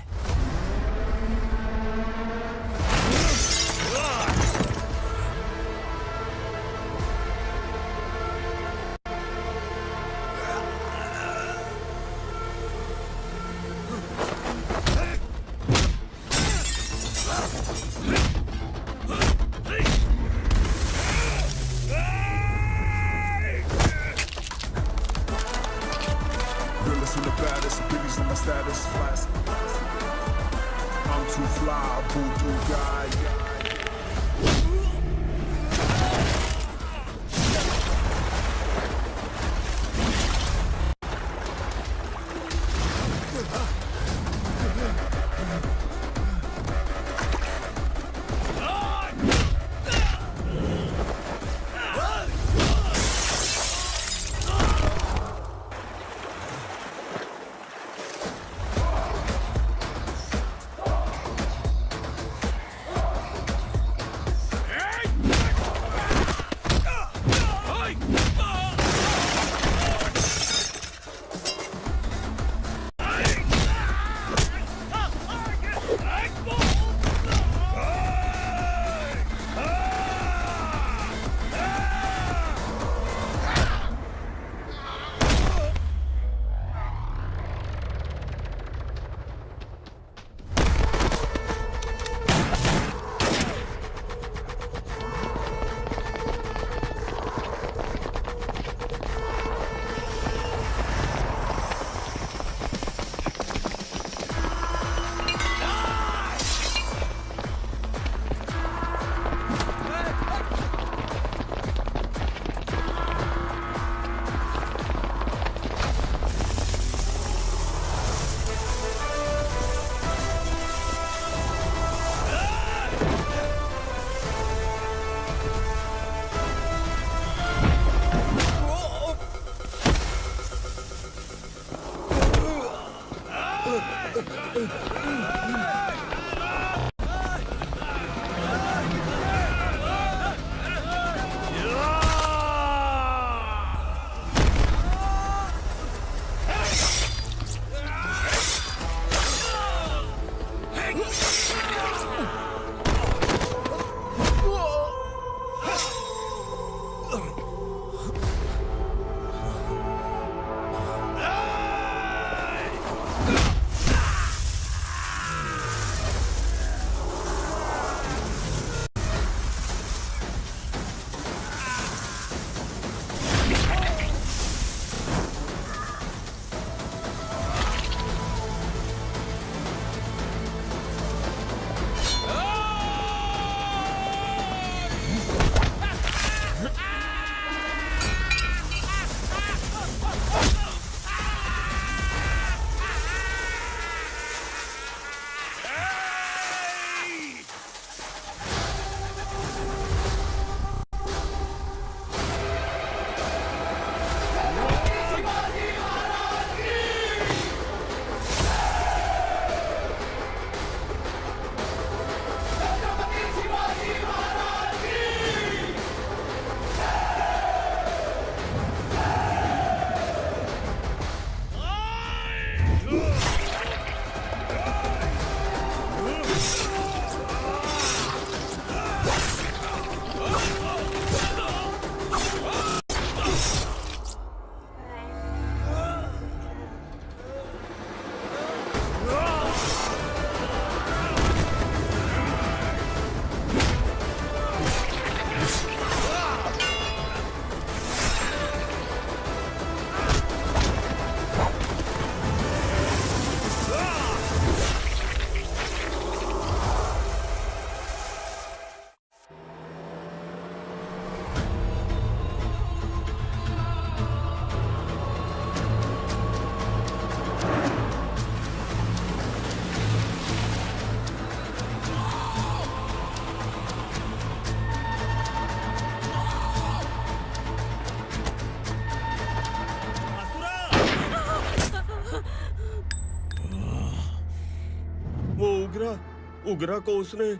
उगरा को उसने।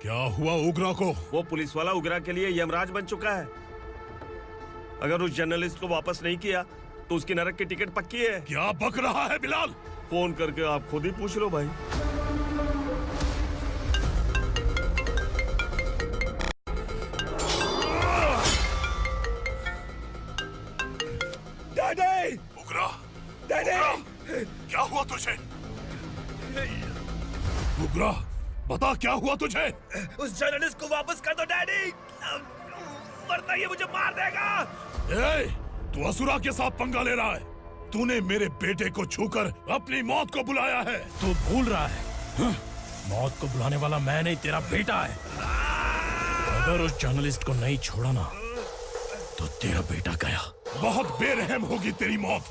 क्या हुआ उगरा को? वो पुलिस वाला उगरा के लिए यमराज बन चुका है। अगर उस जर्नलिस्ट को वापस नहीं किया तो उसकी नरक की टिकट पक्की है। क्या बक रहा है बिलाल? फोन करके आप खुद ही पूछ लो भाई। डैडी! उगरा! डैडी! क्या हुआ तुझे? उगरा, बता क्या हुआ तुझे? उस जर्नलिस्ट को वापस कर दो डैडी, वरना ये मुझे मार देगा। ए, तू असुरा के साथ पंगा ले रहा है। तूने मेरे बेटे को छूकर अपनी मौत को बुलाया है। तू भूल रहा है, हाँ? मौत को बुलाने वाला मैं नहीं, तेरा बेटा है। अगर उस जर्नलिस्ट को नहीं छोड़ा ना तो तेरा बेटा गया। बहुत बेरहम होगी तेरी मौत।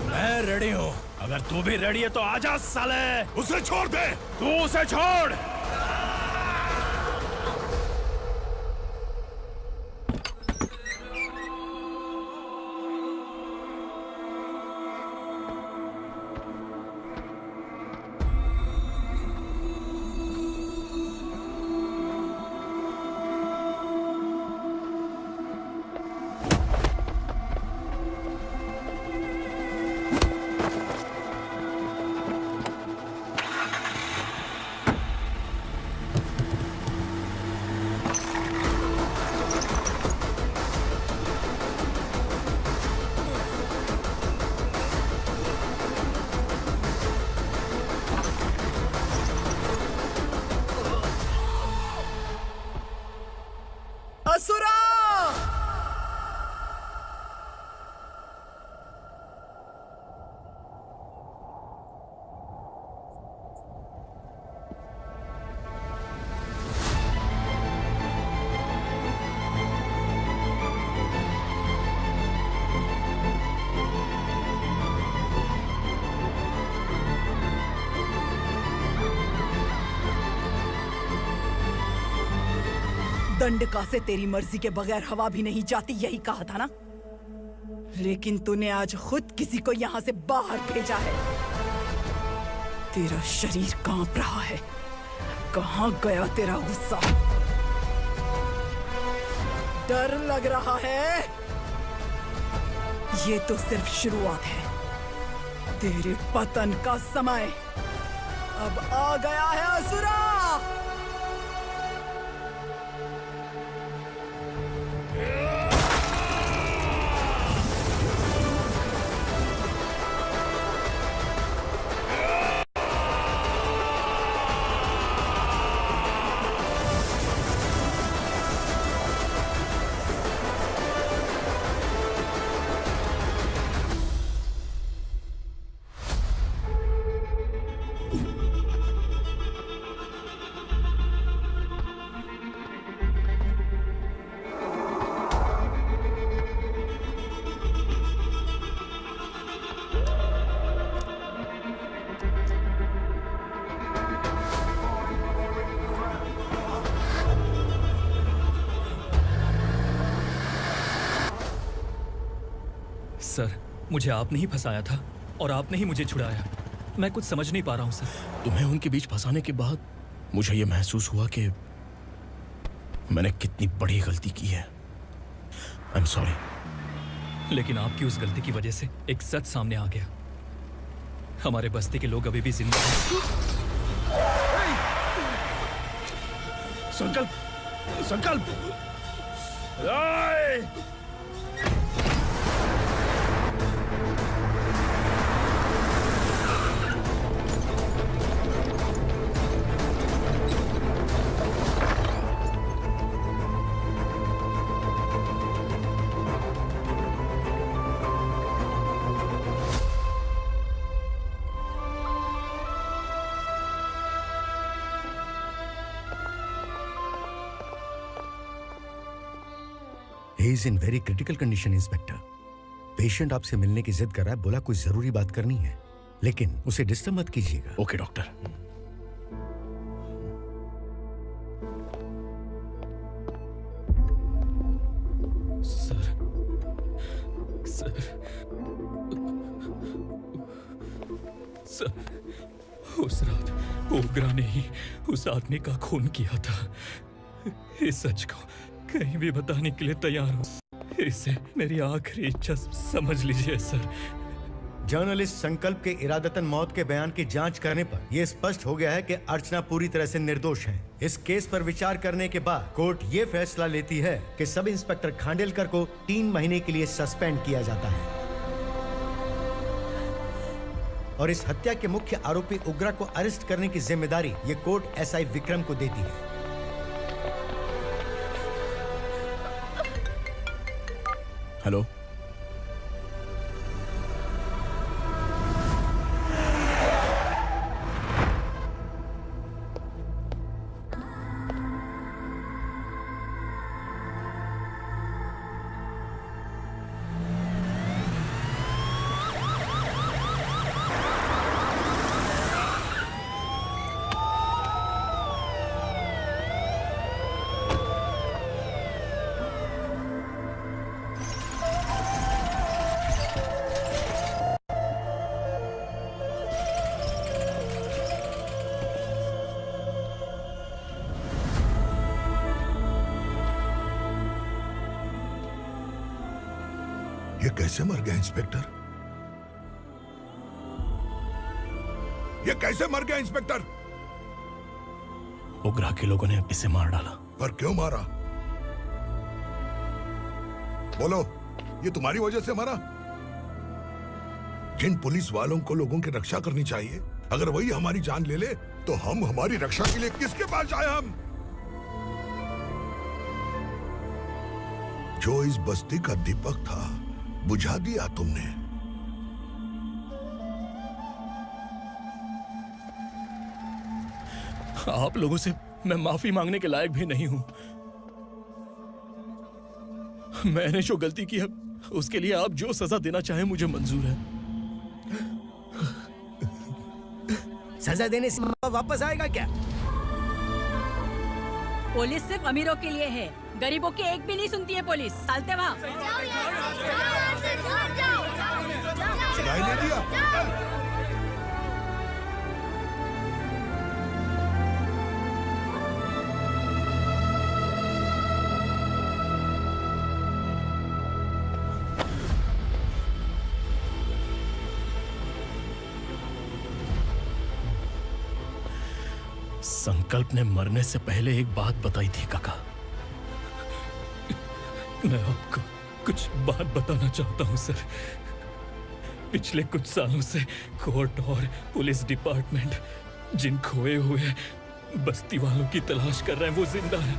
मैं रेडी हूँ, अगर तू भी रेडी है तो आजा साले। उसे छोड़ दे। तू उसे छोड़। असुरा! दंडका से तेरी मर्जी के बगैर हवा भी नहीं जाती, यही कहा था ना? लेकिन तूने आज खुद किसी को यहाँ से बाहर भेजा है। तेरा शरीर कांप रहा है। कहाँ गया तेरा गुस्सा? डर लग रहा है? ये तो सिर्फ शुरुआत है। तेरे पतन का समय अब आ गया है असुरा। सर, मुझे आपने ही फंसाया था और आपने ही मुझे छुड़ाया। मैं कुछ समझ नहीं पा रहा हूँ सर। तुम्हें उनके बीच फंसाने के बाद मुझे ये महसूस हुआ कि मैंने कितनी बड़ी गलती की है। I am sorry. लेकिन आपकी उस गलती की वजह से एक सच सामने आ गया। हमारे बस्ती के लोग अभी भी जिंदा हैं। संकल्प, संकल्प! He is in very critical condition, inspector. Patient आपसे मिलने की जिद कर रहा है, बोला कोई जरूरी बात करनी है, लेकिन उसे डिस्टर्ब मत कीजिएगा। Okay doctor. सर, सर, उस रात ओग्रा ने ही उस आदमी का खून किया था। इस सच को कहीं भी बताने के लिए तैयार हूँ। इसे मेरी आखिरी इच्छा समझ लीजिए सर। जर्नलिस्ट संकल्प के इरादतन मौत के बयान की जांच करने पर यह स्पष्ट हो गया है कि अर्चना पूरी तरह से निर्दोष है। इस केस पर विचार करने के बाद कोर्ट ये फैसला लेती है कि सब इंस्पेक्टर खांडेलकर को 3 महीने के लिए सस्पेंड किया जाता है और इस हत्या के मुख्य आरोपी उग्रा को अरेस्ट करने की जिम्मेदारी ये कोर्ट एसआई विक्रम को देती है। हेलो, ये कैसे मर गया इंस्पेक्टर? ये कैसे मर गया इंस्पेक्टर? उग्रा के लोगों ने इसे मार डाला। पर क्यों मारा? बोलो, ये तुम्हारी वजह से मरा? जिन पुलिस वालों को लोगों की रक्षा करनी चाहिए, अगर वही हमारी जान ले ले तो हम हमारी रक्षा के लिए किसके पास जाए? हम जो इस बस्ती का दीपक था बुझा दिया तुमने। आप लोगों से मैं माफी मांगने के लायक भी नहीं हूं। मैंने जो गलती की है उसके लिए आप जो सजा देना चाहे मुझे मंजूर है। सजा देने से वापस आएगा क्या? पुलिस सिर्फ अमीरों के लिए है, गरीबों की एक भी नहीं सुनती है पुलिस। चलते वहाँ। सुनाई नहीं दिया? संकल्प ने मरने से पहले एक बात बताई थी काका। मैं आपको कुछ बात बताना चाहता हूं सर। पिछले कुछ सालों से कोर्ट और पुलिस डिपार्टमेंट जिन खोए हुए बस्ती वालों की तलाश कर रहे हैं वो जिंदा है।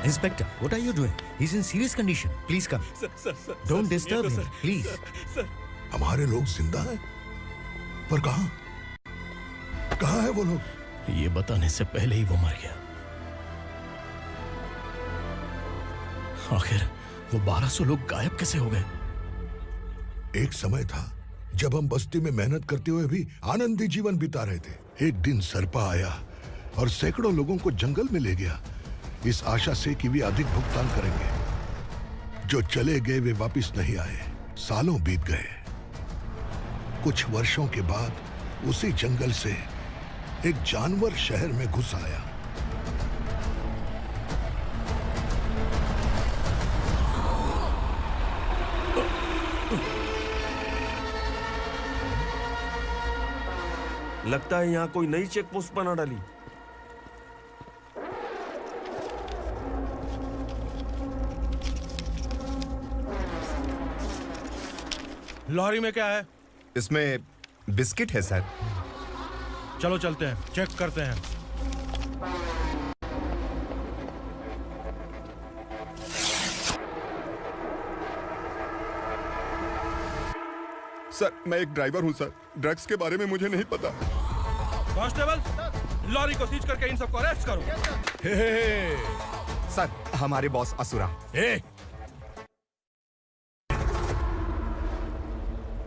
Inspector, what are you doing? He's in serious condition. Please come. Don't disturb him, please. हमारे लोग जिंदा हैं? पर कहां? कहां है वो लोग? ये बताने से पहले ही वो मर गया। आखिर वो 1200 लोग गायब कैसे हो गए? एक समय था जब हम बस्ती में मेहनत करते हुए भी आनंदी जीवन बिता रहे थे। एक दिन सरपा आया और सैकड़ों लोगों को जंगल में ले गया, इस आशा से कि वे अधिक भुगतान करेंगे। जो चले गए वे वापस नहीं आए। सालों बीत गए। कुछ वर्षों के बाद उसी जंगल से एक जानवर शहर में घुस आया। लगता है यहाँ कोई नई चेक पोस्ट बना डाली। लॉरी में क्या है? इसमें बिस्किट है सर। चलो चलते हैं, चेक करते हैं। सर, मैं एक ड्राइवर हूं सर। ड्रग्स के बारे में मुझे नहीं पता। कांस्टेबल, लॉरी को सीज करके इन सबको अरेस्ट करो। सर, हमारे बॉस असुरा।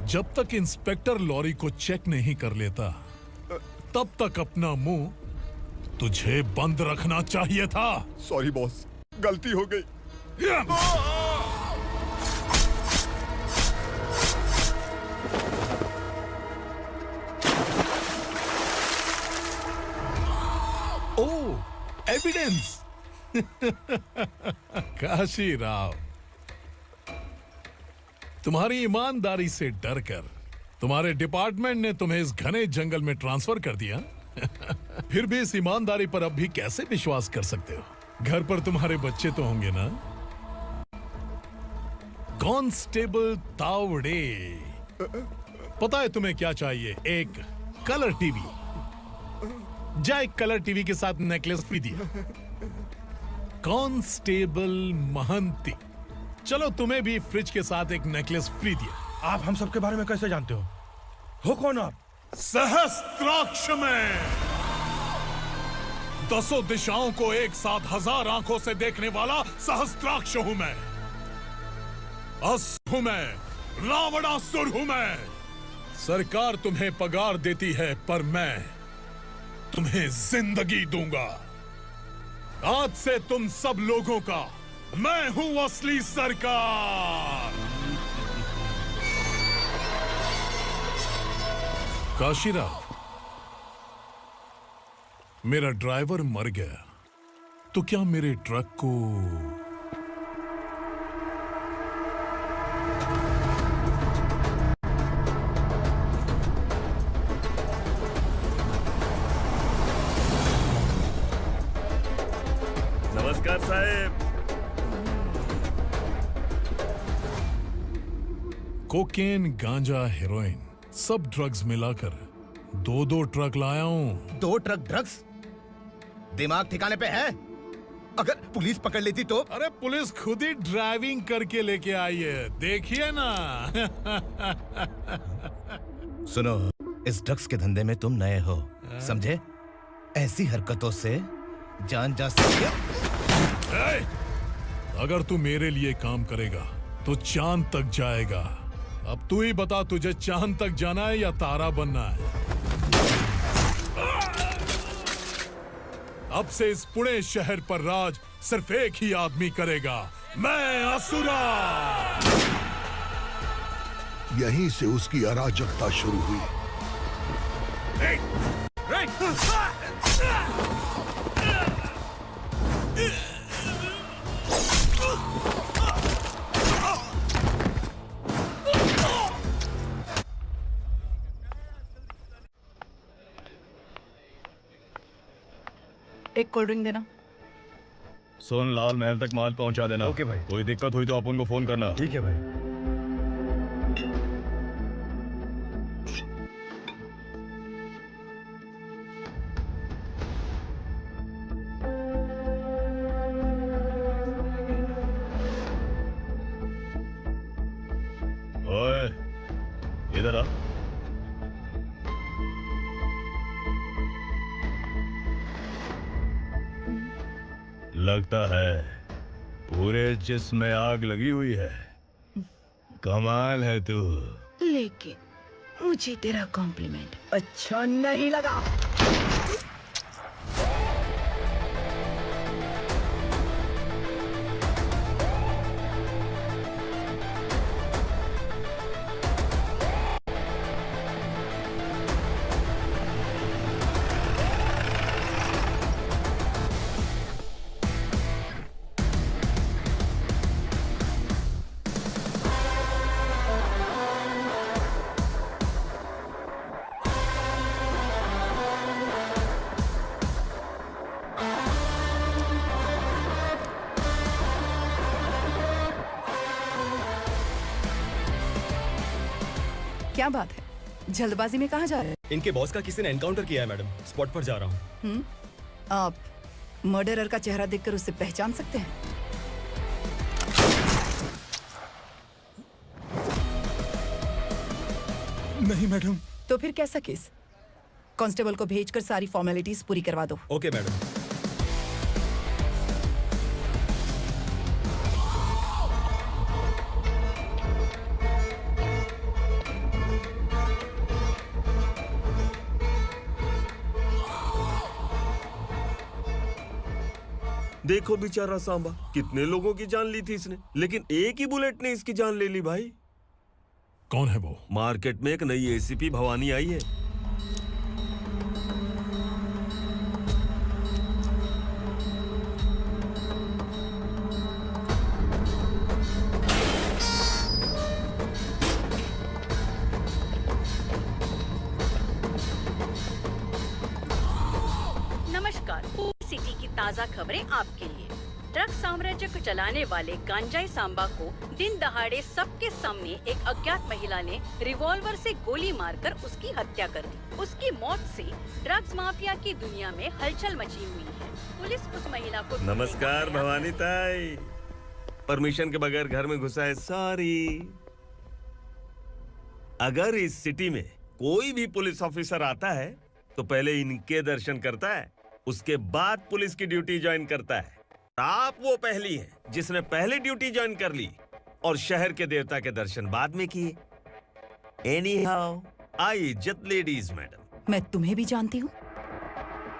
जब तक इंस्पेक्टर लॉरी को चेक नहीं कर लेता तब तक अपना मुंह तुझे बंद रखना चाहिए था। सॉरी बॉस, गलती हो गई। ओ, एविडेंस। काशी राव, तुम्हारी ईमानदारी से डरकर तुम्हारे डिपार्टमेंट ने तुम्हें इस घने जंगल में ट्रांसफर कर दिया। फिर भी इस ईमानदारी पर अब भी कैसे विश्वास कर सकते हो? घर पर तुम्हारे बच्चे तो होंगे ना? कांस्टेबल तावड़े, पता है तुम्हें क्या चाहिए? एक कलर टीवी। जा एक कलर टीवी के साथ नेकलेस भी दिया। कांस्टेबल महंती, चलो तुम्हें भी फ्रिज के साथ एक नेकलेस फ्री दिया। आप हम सबके बारे में कैसे जानते हो कौन आप? सहस्त्राक्ष में 10 दिशाओं को एक साथ 1000 आंखों से देखने वाला सहस्त्राक्ष हूं मैं। असुर हूं मैं, रावणासुर हूं मैं। सरकार तुम्हें पगार देती है, पर मैं तुम्हें जिंदगी दूंगा। आज से तुम सब लोगों का मैं हूं असली सरकार। काशीराव, मेरा ड्राइवर मर गया तो क्या मेरे ट्रक को नमस्कार साहब। कोकेन, गांजा, हेरोइन, सब ड्रग्स मिलाकर 2-2 ट्रक लाया हूं। 2 ट्रक ड्रग्स? दिमाग ठिकाने पे है? अगर पुलिस पकड़ लेती तो? अरे पुलिस खुद ही ड्राइविंग करके लेके आई है, देखिए ना। सुनो, इस ड्रग्स के धंधे में तुम नए हो, समझे? ऐसी हरकतों से जान जा सकती है। अगर तू मेरे लिए काम करेगा तो चांद तक जाएगा। अब तू ही बता, तुझे चांद तक जाना है या तारा बनना है? अब से इस पुणे शहर पर राज सिर्फ एक ही आदमी करेगा, मैं असुरा। यहीं से उसकी अराजकता शुरू हुई। एक कोल्ड ड्रिंक देना। सोनलाल महल तक माल पहुंचा देना। ओके भाई। कोई दिक्कत हुई तो अपन को फोन करना। ठीक है भाई। ओए, इधर आ। लगता है पूरे जिस्म में आग लगी हुई है। कमाल है तू। लेकिन मुझे तेरा कॉम्प्लीमेंट अच्छा नहीं लगा। क्या बात है, जल्दबाजी में कहाँ जा रहे हैं? इनके बॉस का किसी ने एनकाउंटर किया है मैडम, स्पॉट पर जा रहा हूँ। आप मर्डरर का चेहरा देखकर उसे पहचान सकते हैं? नहीं मैडम। तो फिर कैसा केस? कांस्टेबल को भेजकर सारी फॉर्मेलिटीज पूरी करवा दो। Okay madam. देखो बेचारा सांबा, कितने लोगों की जान ली थी इसने, लेकिन एक ही बुलेट ने इसकी जान ले ली भाई। कौन है वो? मार्केट में एक नई एसीपी भवानी आई है। सिटी की ताज़ा खबरें आपके लिए। ड्रग्स साम्राज्य को चलाने वाले गांजाई सांबा को दिन दहाड़े सबके सामने एक अज्ञात महिला ने रिवॉल्वर से गोली मारकर उसकी हत्या कर दी। उसकी मौत से ड्रग्स माफिया की दुनिया में हलचल मची हुई है। पुलिस उस महिला को नमस्कार भवानी ताई। परमिशन के बगैर घर में घुसा है, सॉरी। अगर इस सिटी में कोई भी पुलिस ऑफिसर आता है तो पहले इनके दर्शन करता है, उसके बाद पुलिस की ड्यूटी ज्वाइन करता है। आप वो पहली हैं जिसने पहले ड्यूटी ज्वाइन कर ली और शहर के देवता के दर्शन बाद में किए। एनीहाउ, आई इज्जत लेडीज मैडम। मैं तुम्हें भी जानती हूँ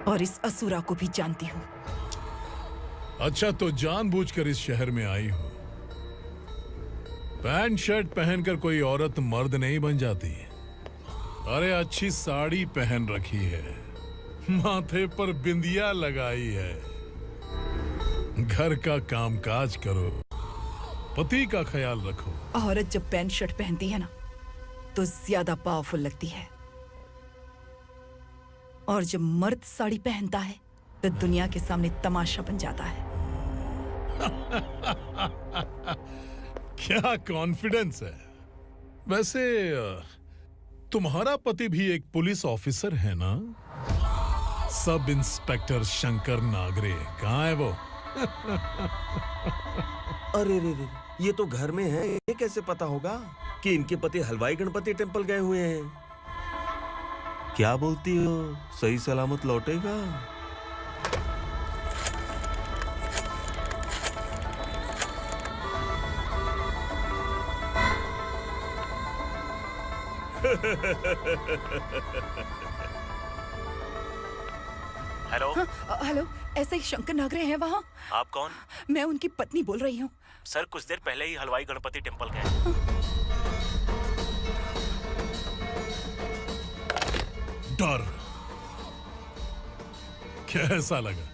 और इस असुरा को भी जानती हूँ। अच्छा, तो जानबूझकर इस शहर में आई हो। पैंट शर्ट पहनकर कोई औरत मर्द नहीं बन जाती। अरे अच्छी साड़ी पहन रखी है, माथे पर बिंदिया लगाई है, घर का कामकाज करो, पति का ख्याल रखो। औरत जब पैंट शर्ट पहनती है ना तो ज्यादा पावरफुल लगती है, और जब मर्द साड़ी पहनता है तो दुनिया के सामने तमाशा बन जाता है। क्या कॉन्फिडेंस है। वैसे तुम्हारा पति भी एक पुलिस ऑफिसर है ना? सब इंस्पेक्टर शंकर नागरे, कहाँ है वो? अरे रे रे, ये तो घर में है, ये कैसे पता होगा कि इनके पति हलवाई गणपति टेम्पल गए हुए हैं? क्या बोलती हो, सही सलामत लौटेगा? हेलो। हेलो, ऐसे ही शंकर नागरे हैं वहाँ? आप कौन? मैं उनकी पत्नी बोल रही हूँ। सर कुछ देर पहले ही हलवाई गणपति टेम्पल गए। डर कैसा लगा?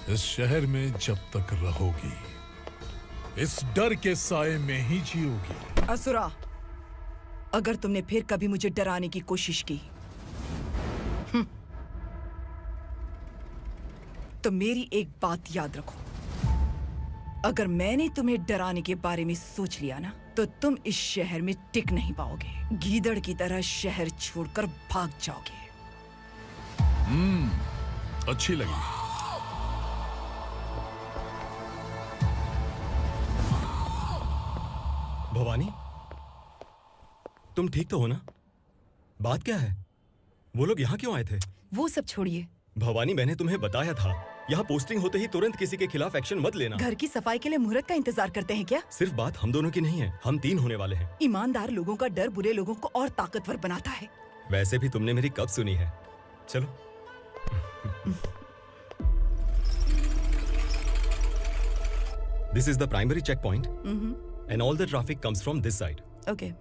इस शहर में जब तक रहोगी इस डर के साए में ही जियोगी। असुरा, अगर तुमने फिर कभी मुझे डराने की कोशिश की तो मेरी एक बात याद रखो, अगर मैंने तुम्हें डराने के बारे में सोच लिया ना तो तुम इस शहर में टिक नहीं पाओगे। गीदड़ की तरह शहर छोड़कर भाग जाओगे। अच्छी लगी। भवानी, तुम ठीक तो हो ना? बात क्या है? वो लोग यहाँ क्यों आए थे? वो सब छोड़िए। भवानी, मैंने तुम्हें बताया था, यहाँ पोस्टिंग होते ही तुरंत किसी के खिलाफ एक्शन मत लेना। घर की सफाई के लिए मुहूर्त का इंतजार करते हैं क्या? सिर्फ बात हम दोनों की नहीं है, हम 3 होने वाले हैं। ईमानदार लोगों का डर बुरे लोगों को और ताकतवर बनाता है। वैसे भी तुमने मेरी कब सुनी है? चलो। This is the primary checkpoint, and all the traffic comes from this side. Okay.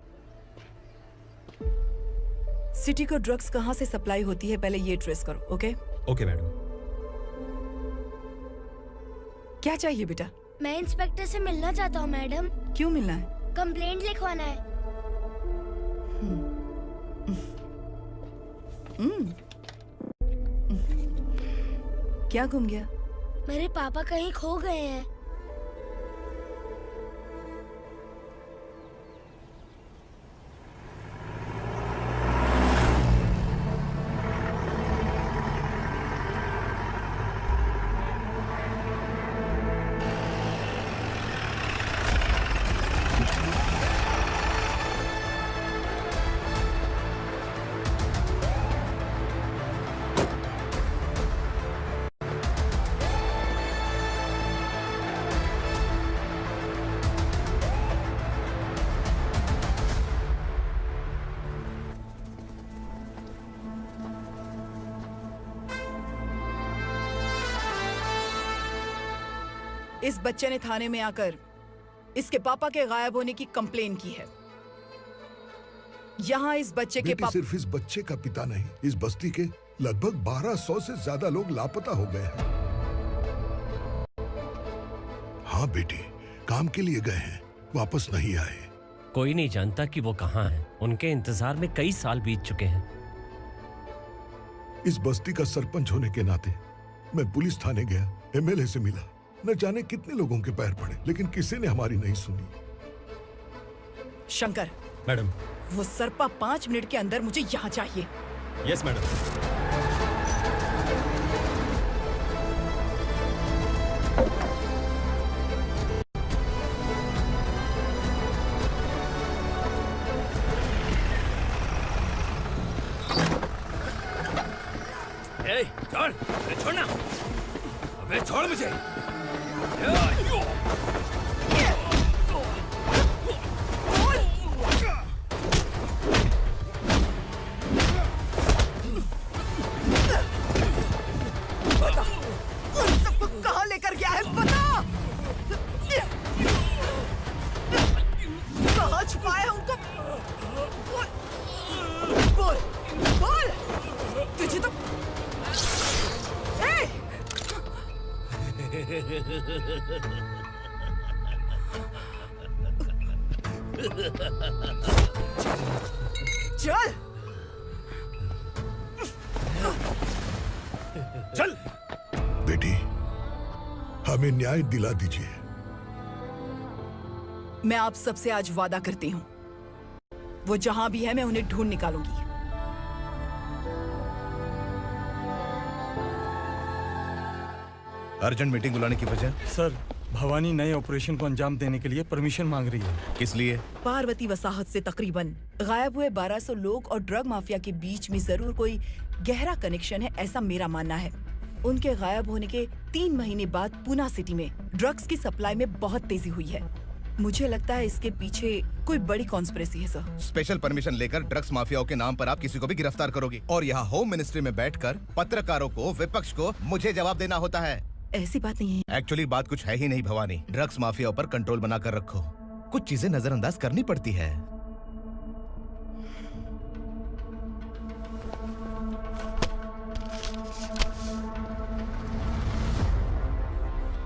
City को ड्रग्स कहाँ से सप्लाई होती है पहले ये ट्रेस करो, ओके? Okay madam. क्या चाहिए बेटा? मैं इंस्पेक्टर से मिलना चाहता हूँ मैडम। क्यों मिलना है? कंप्लेंट लिखवाना है। क्या गुम गया? मेरे पापा कहीं खो गए हैं। इस बच्चे ने थाने में आकर इसके पापा के गायब होने की कंप्लेन की है। यहाँ इस बच्चे के पापा सिर्फ इस बच्चे का पिता नहीं, इस बस्ती के लगभग 1200 से ज्यादा लोग लापता हो गए हैं। हाँ बेटी, काम के लिए गए हैं, वापस नहीं आए। कोई नहीं जानता कि वो कहाँ हैं। उनके इंतजार में कई साल बीत चुके हैं। इस बस्ती का सरपंच होने के नाते मैं पुलिस थाने गया, एमएलए से मिला, न जाने कितने लोगों के पैर पड़े, लेकिन किसी ने हमारी नहीं सुनी। शंकर, मैडम। वो सरपा 5 मिनट के अंदर मुझे यहाँ चाहिए। Yes madam. छोड़, अबे छोड़ना, अबे छोड़ मुझे। सबको कहाँ लेकर गया है बता। कहाँ छुपाया है उनको? बोल, बोल। तुझे तो चल चल बेटी, हमें न्याय दिला दीजिए। मैं आप सबसे आज वादा करती हूँ, वो जहां भी है मैं उन्हें ढूंढ निकालूंगी। अर्जेंट मीटिंग बुलाने की वजह? सर, भवानी नए ऑपरेशन को अंजाम देने के लिए परमिशन मांग रही है। किस लिए? पार्वती वसाहत से तकरीबन गायब हुए 1200 लोग और ड्रग माफिया के बीच में जरूर कोई गहरा कनेक्शन है, ऐसा मेरा मानना है। उनके गायब होने के 3 महीने बाद पूना सिटी में ड्रग्स की सप्लाई में बहुत तेजी हुई है। मुझे लगता है इसके पीछे कोई बड़ी कॉन्स्पिरेसी है सर। स्पेशल परमिशन लेकर ड्रग्स माफियाओं के नाम पर आप किसी को भी गिरफ्तार करोगे और यहाँ होम मिनिस्ट्री में बैठकर पत्रकारों को, विपक्ष को मुझे जवाब देना होता है। ऐसी बात नहीं है। एक्चुअली बात कुछ है ही नहीं भवानी। ड्रग्स माफियाओं पर कंट्रोल बनाकर रखो, कुछ चीजें नजरअंदाज करनी पड़ती है।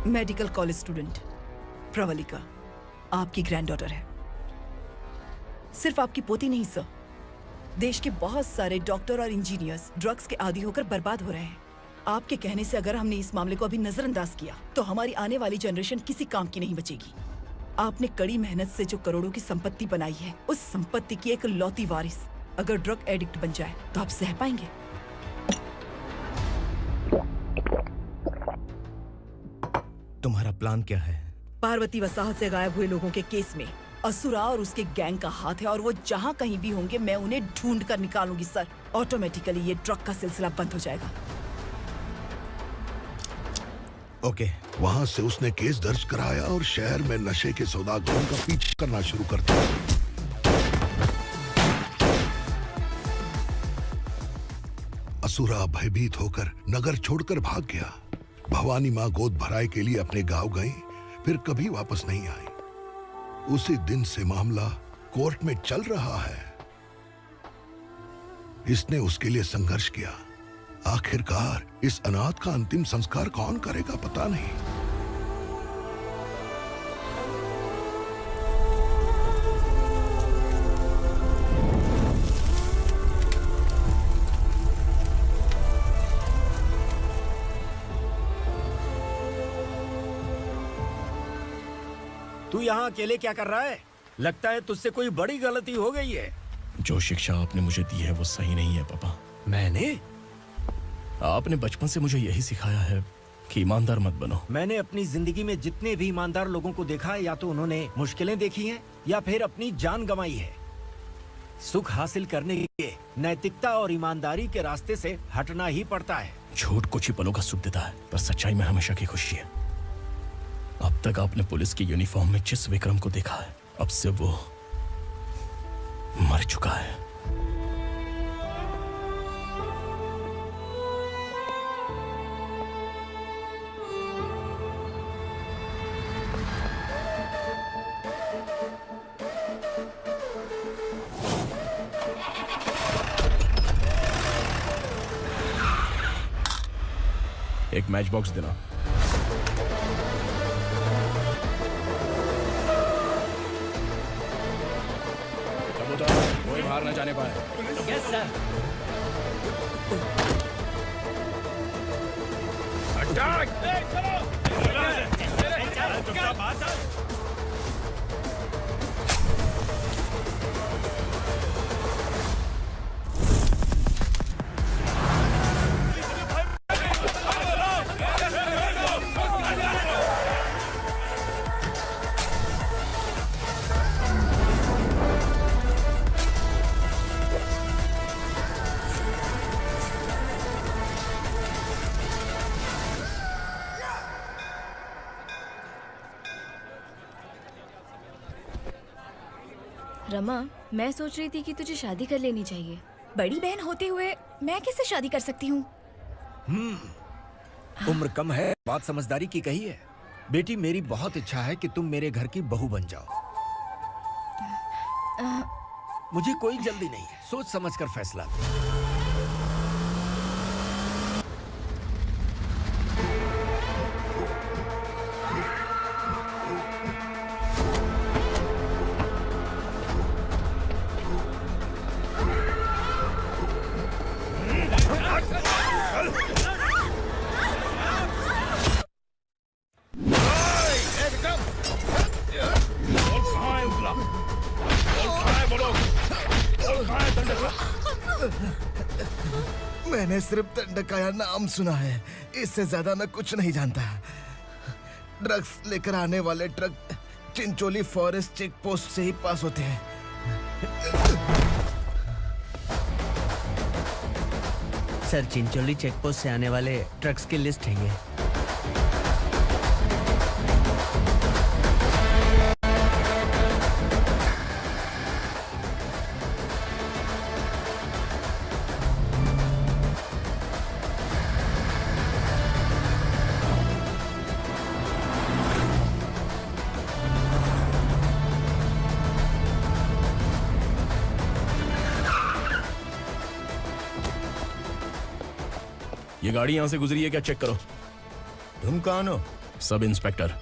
मेडिकल कॉलेज स्टूडेंट प्रवलिका आपकी ग्रैंडडॉटर है। सिर्फ आपकी पोती नहीं सर, देश के बहुत सारे डॉक्टर और इंजीनियर्स ड्रग्स के आदी होकर बर्बाद हो रहे हैं। आपके कहने से अगर हमने इस मामले को अभी नजरअंदाज किया तो हमारी आने वाली जनरेशन किसी काम की नहीं बचेगी। आपने कड़ी मेहनत से जो करोड़ों की संपत्ति बनाई है, उस संपत्ति की एक लौती वारिस अगर ड्रग एडिक्ट बन जाए तो आप सह पाएंगे? तुम्हारा प्लान क्या है? पार्वती वसाहत से गायब हुए लोगों के केस में असुरा और उसके गैंग का हाथ है और वो जहाँ कहीं भी होंगे मैं उन्हें ढूंढ कर निकालूंगी सर। ऑटोमेटिकली ये ड्रग का सिलसिला बंद हो जाएगा। ओके। वहाँ से उसने केस दर्ज कराया और शहर में नशे के सौदागरों का पीछा करना शुरू कर दिया। असुरा भयभीत होकर नगर छोड़कर भाग गया। भवानी माँ गोद भराई के लिए अपने गांव गई, फिर कभी वापस नहीं आई। उसी दिन से मामला कोर्ट में चल रहा है। इसने उसके लिए संघर्ष किया। आखिरकार इस अनाथ का अंतिम संस्कार कौन करेगा पता नहीं। तू यहाँ अकेले क्या कर रहा है? लगता है तुझसे कोई बड़ी गलती हो गई है। जो शिक्षा आपने मुझे दी है वो सही नहीं है पापा। मैंने? आपने बचपन से मुझे यही सिखाया है कि ईमानदार मत बनो। मैंने अपनी जिंदगी में जितने भी ईमानदार लोगों को देखा है, या तो उन्होंने मुश्किलें देखी हैं या फिर अपनी जान गंवाई है। सुख हासिल करने के लिए नैतिकता और ईमानदारी के रास्ते से हटना ही पड़ता है। झूठ कुछ ही पलों का सुख देता है, पर सच्चाई में हमेशा की खुशी है। अब तक आपने पुलिस की यूनिफॉर्म में जिस विक्रम को देखा है, अब से वो मर चुका है। एक मैच बॉक्स देना। कोई बाहर ना जाने पाए। Yes sir. रमा, मैं सोच रही थी कि तुझे शादी कर लेनी चाहिए। बड़ी बहन होते हुए मैं कैसे शादी कर सकती हूँ? उम्र कम है, बात समझदारी की कही है। बेटी, मेरी बहुत इच्छा है कि तुम मेरे घर की बहू बन जाओ। मुझे कोई जल्दी नहीं है, सोच समझ कर फैसला लो। मैंने सिर्फ दंडकाया नाम सुना है, इससे ज्यादा मैं कुछ नहीं जानता। ड्रग्स लेकर आने वाले truck Chincholi forest check post से ही पास होते हैं। सर, चिंचोली चेक पोस्ट से आने वाले ट्रक्स की लिस्ट है ये। ये गाड़ी यहां से गुजरी है क्या? चेक करो। तुम कौन हो? Sub inspector.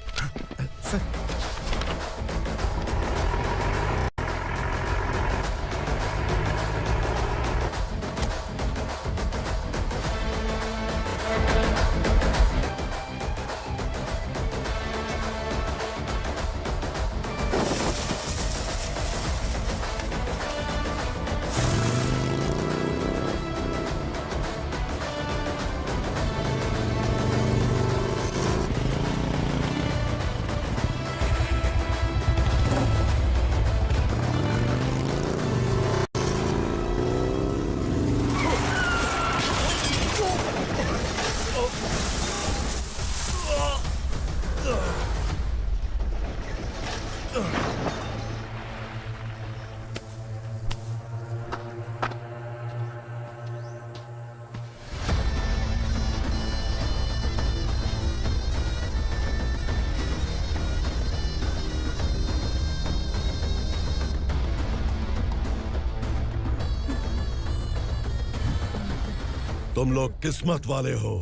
तुम लोग किस्मत वाले हो,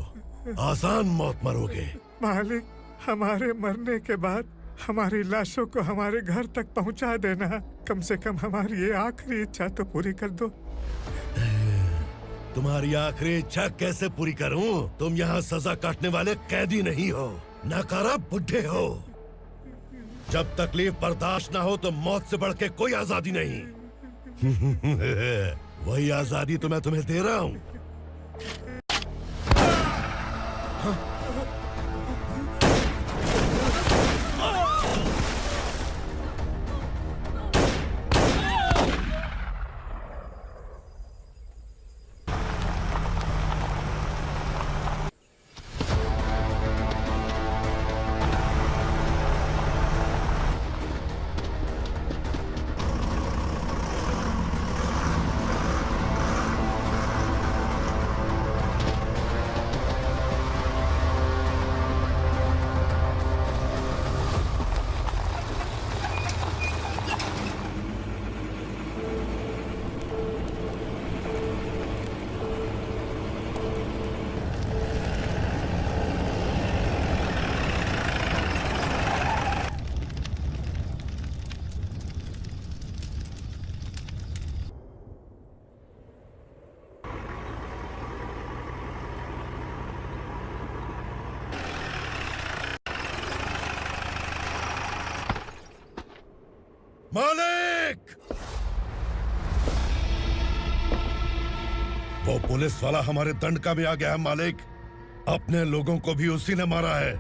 आसान मौत मरोगे। मालिक, हमारे मरने के बाद हमारी लाशों को हमारे घर तक पहुंचा देना। कम से कम हमारी ये आखिरी इच्छा तो पूरी कर दो। तुम्हारी आखिरी इच्छा कैसे पूरी करूं? तुम यहाँ सजा काटने वाले कैदी नहीं हो, नकारा बुढ़े हो। जब तकलीफ बर्दाश्त ना हो तो मौत से बढ़ के कोई आजादी नहीं। वही आजादी तो मैं तुम्हें दे रहा हूँ। मालिक! वो पुलिस वाला हमारे दंडका में आ गया है मालिक। अपने लोगों को भी उसी ने मारा है।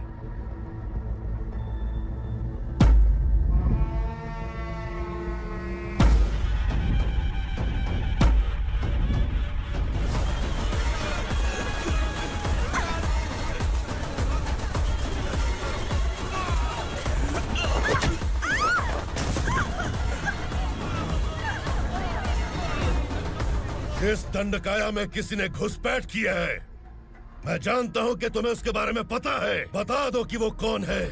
इस दंडकाया में किसी ने घुसपैठ किया है। मैं जानता हूं कि तुम्हें उसके बारे में पता है। बता दो कि वो कौन है।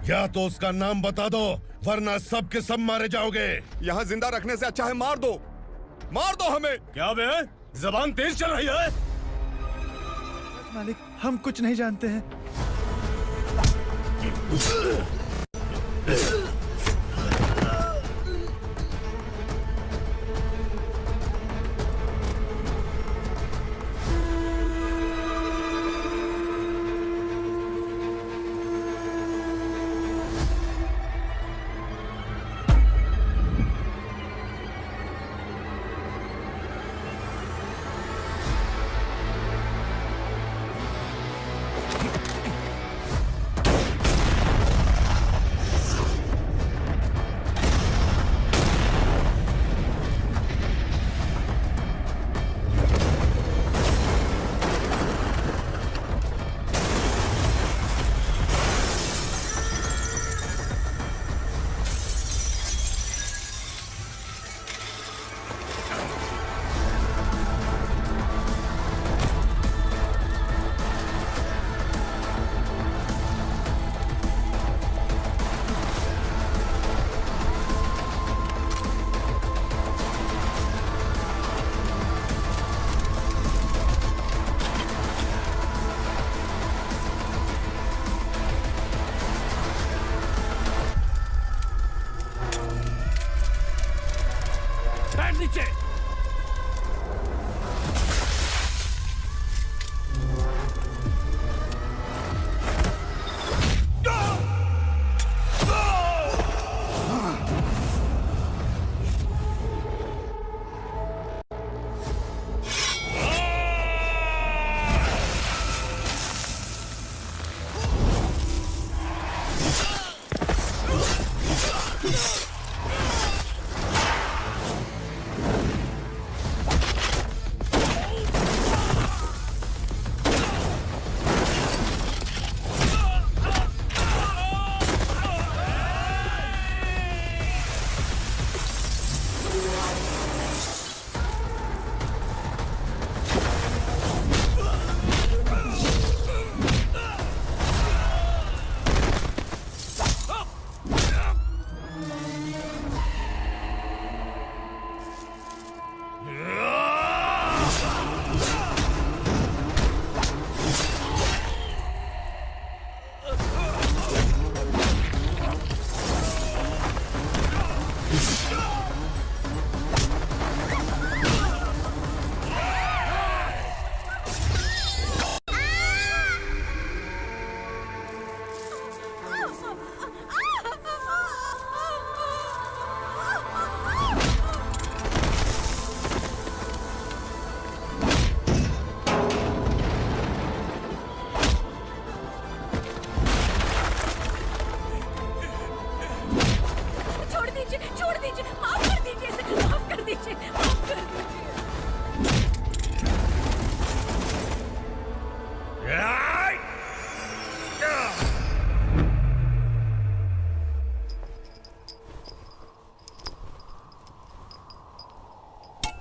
या तो उसका नाम बता दो, वरना सब के सब मारे जाओगे। यहाँ जिंदा रखने से अच्छा है मार दो हमें। क्या बे? जबान तेज चल रही है। मालिक, हम कुछ नहीं जानते हैं।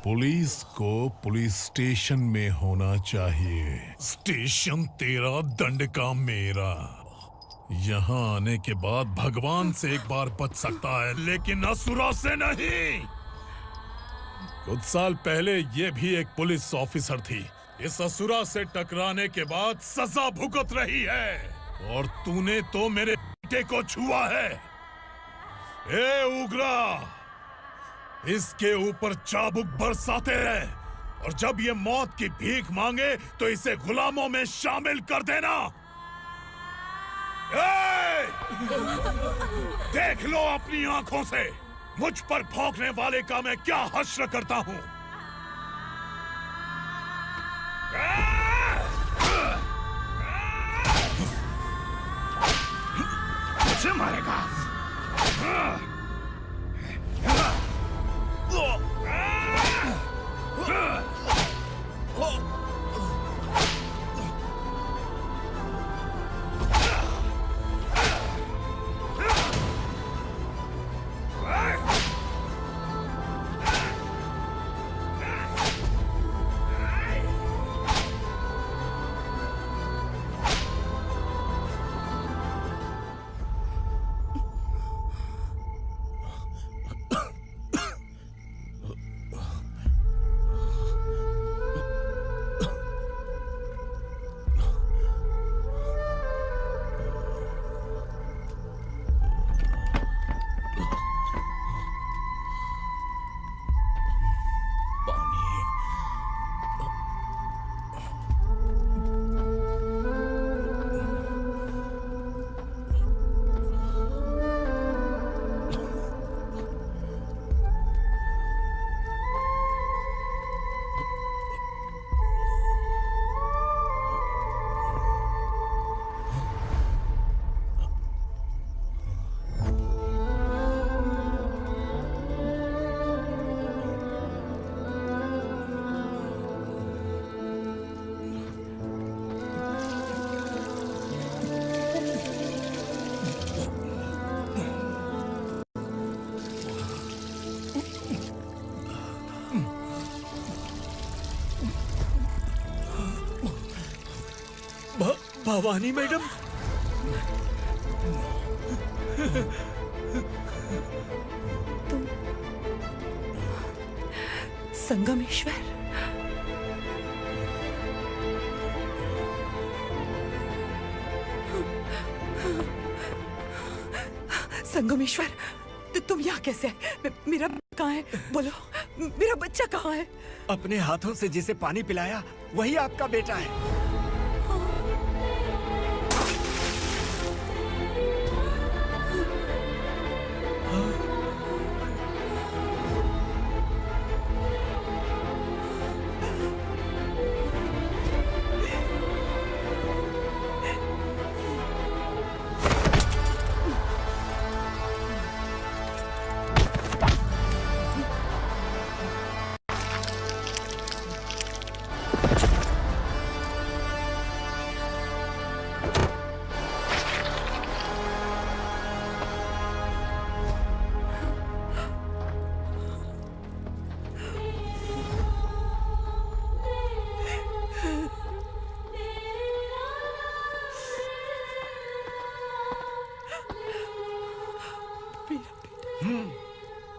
पुलिस को पुलिस स्टेशन में होना चाहिए। स्टेशन तेरा, दंड का मेरा। यहाँ आने के बाद भगवान से एक बार बच सकता है, लेकिन असुरा से नहीं। कुछ साल पहले ये भी एक पुलिस ऑफिसर थी। इस असुरा से टकराने के बाद सजा भुगत रही है, और तूने तो मेरे बेटे को छुआ है। ए उग्रा, इसके ऊपर चाबुक बरसाते रहे, और जब ये मौत की भीख मांगे तो इसे गुलामों में शामिल कर देना। देख लो अपनी आंखों से मुझ पर भौंकने वाले का मैं क्या हश्र करता हूँ। मुझे मारेगा। भवानी मैडम, तुम संगमेश्वर, संगमेश्वर, तुम यहाँ कैसे आए? मेरा कहाँ है? बोलो, मेरा बच्चा कहाँ है? अपने हाथों से जिसे पानी पिलाया वही आपका बेटा है।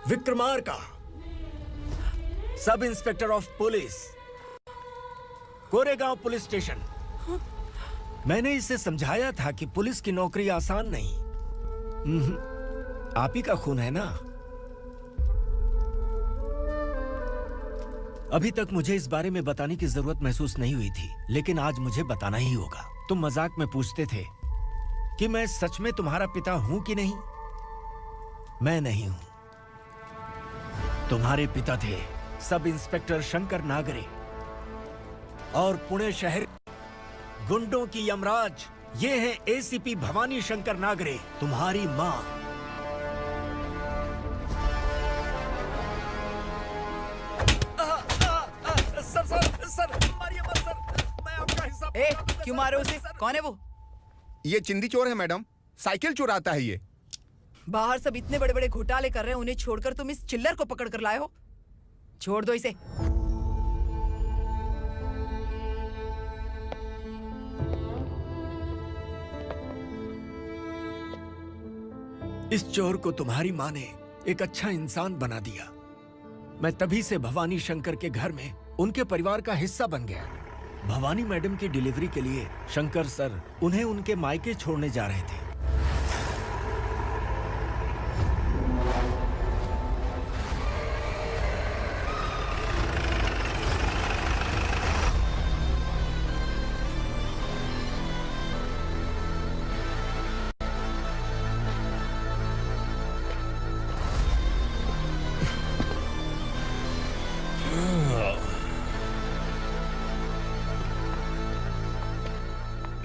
Vikramarka, sub inspector of police, Koregaon police station. मैंने इसे समझाया था कि पुलिस की नौकरी आसान नहीं। आप ही का खून है ना? अभी तक मुझे इस बारे में बताने की जरूरत महसूस नहीं हुई थी, लेकिन आज मुझे बताना ही होगा। तुम मजाक में पूछते थे कि मैं सच में तुम्हारा पिता हूं कि नहीं। मैं नहीं हूं। तुम्हारे पिता थे सब इंस्पेक्टर शंकर नागरे, और पुणे शहर गुंडों की यमराज ये है एसीपी भवानी शंकर नागरे, तुम्हारी मां। सर, मारिए मत सर, मैं आपका हिस्सा। क्यों मारे उसे? कौन है वो? ये चिंदी चोर है मैडम, साइकिल चुराता है ये। बाहर सब इतने बड़े बड़े घोटाले कर रहे हैं, उन्हें छोड़कर तुम इस चिल्लर को पकड़ कर लाए हो। छोड़ दो इसे। इस चोर को तुम्हारी माँ ने एक अच्छा इंसान बना दिया। मैं तभी से भवानी शंकर के घर में उनके परिवार का हिस्सा बन गया। भवानी मैडम की डिलीवरी के लिए शंकर सर उन्हें उनके मायके छोड़ने जा रहे थे।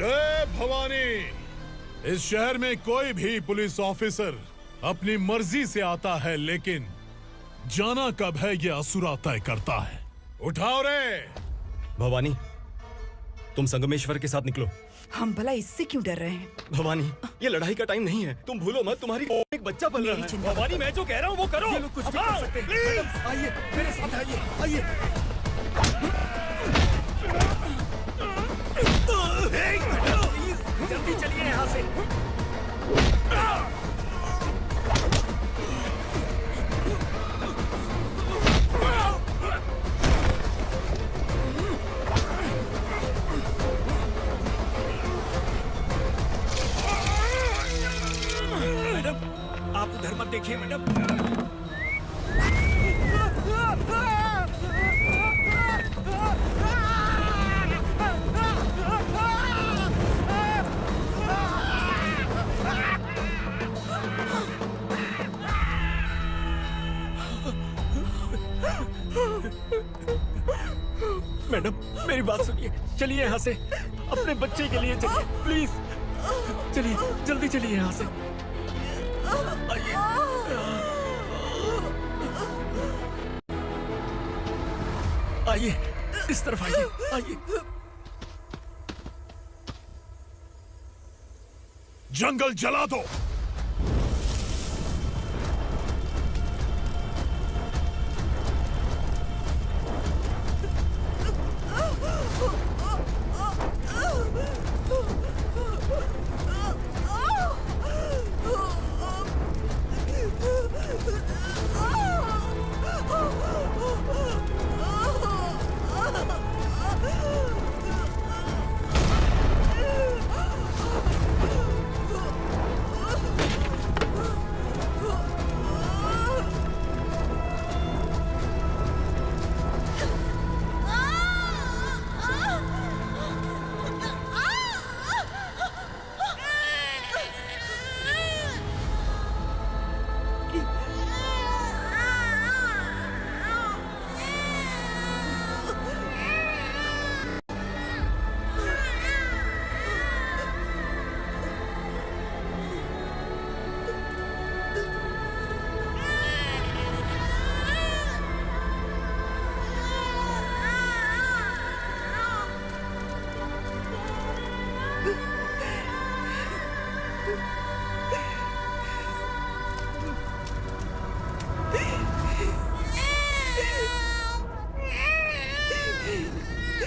जय भवानी। इस शहर में कोई भी पुलिस ऑफिसर अपनी मर्जी से आता है, लेकिन जाना कब है ये असुरा तय करता है। उठाओ रे। भवानी, तुम संगमेश्वर के साथ निकलो। हम भला इससे क्यों डर रहे हैं? भवानी, ये लड़ाई का टाइम नहीं है। तुम भूलो मत, तुम्हारी एक बच्चा पल रहा है। भवानी, मैं जो कह रहा हूँ वो करो। ये लोग कुछ भी कर सकते हैं। आइए मेरे साथ आइए। जल्दी चलिए यहाँ से। मैडम, आप उधर मत देखिए मैडम। मैडम, मेरी बात सुनिए। चलिए यहाँ से। अपने बच्चे के लिए चलिए, प्लीज। चलिए, जल्दी चलिए यहाँ से। आइए, इस तरफ आइए। जंगल जला दो।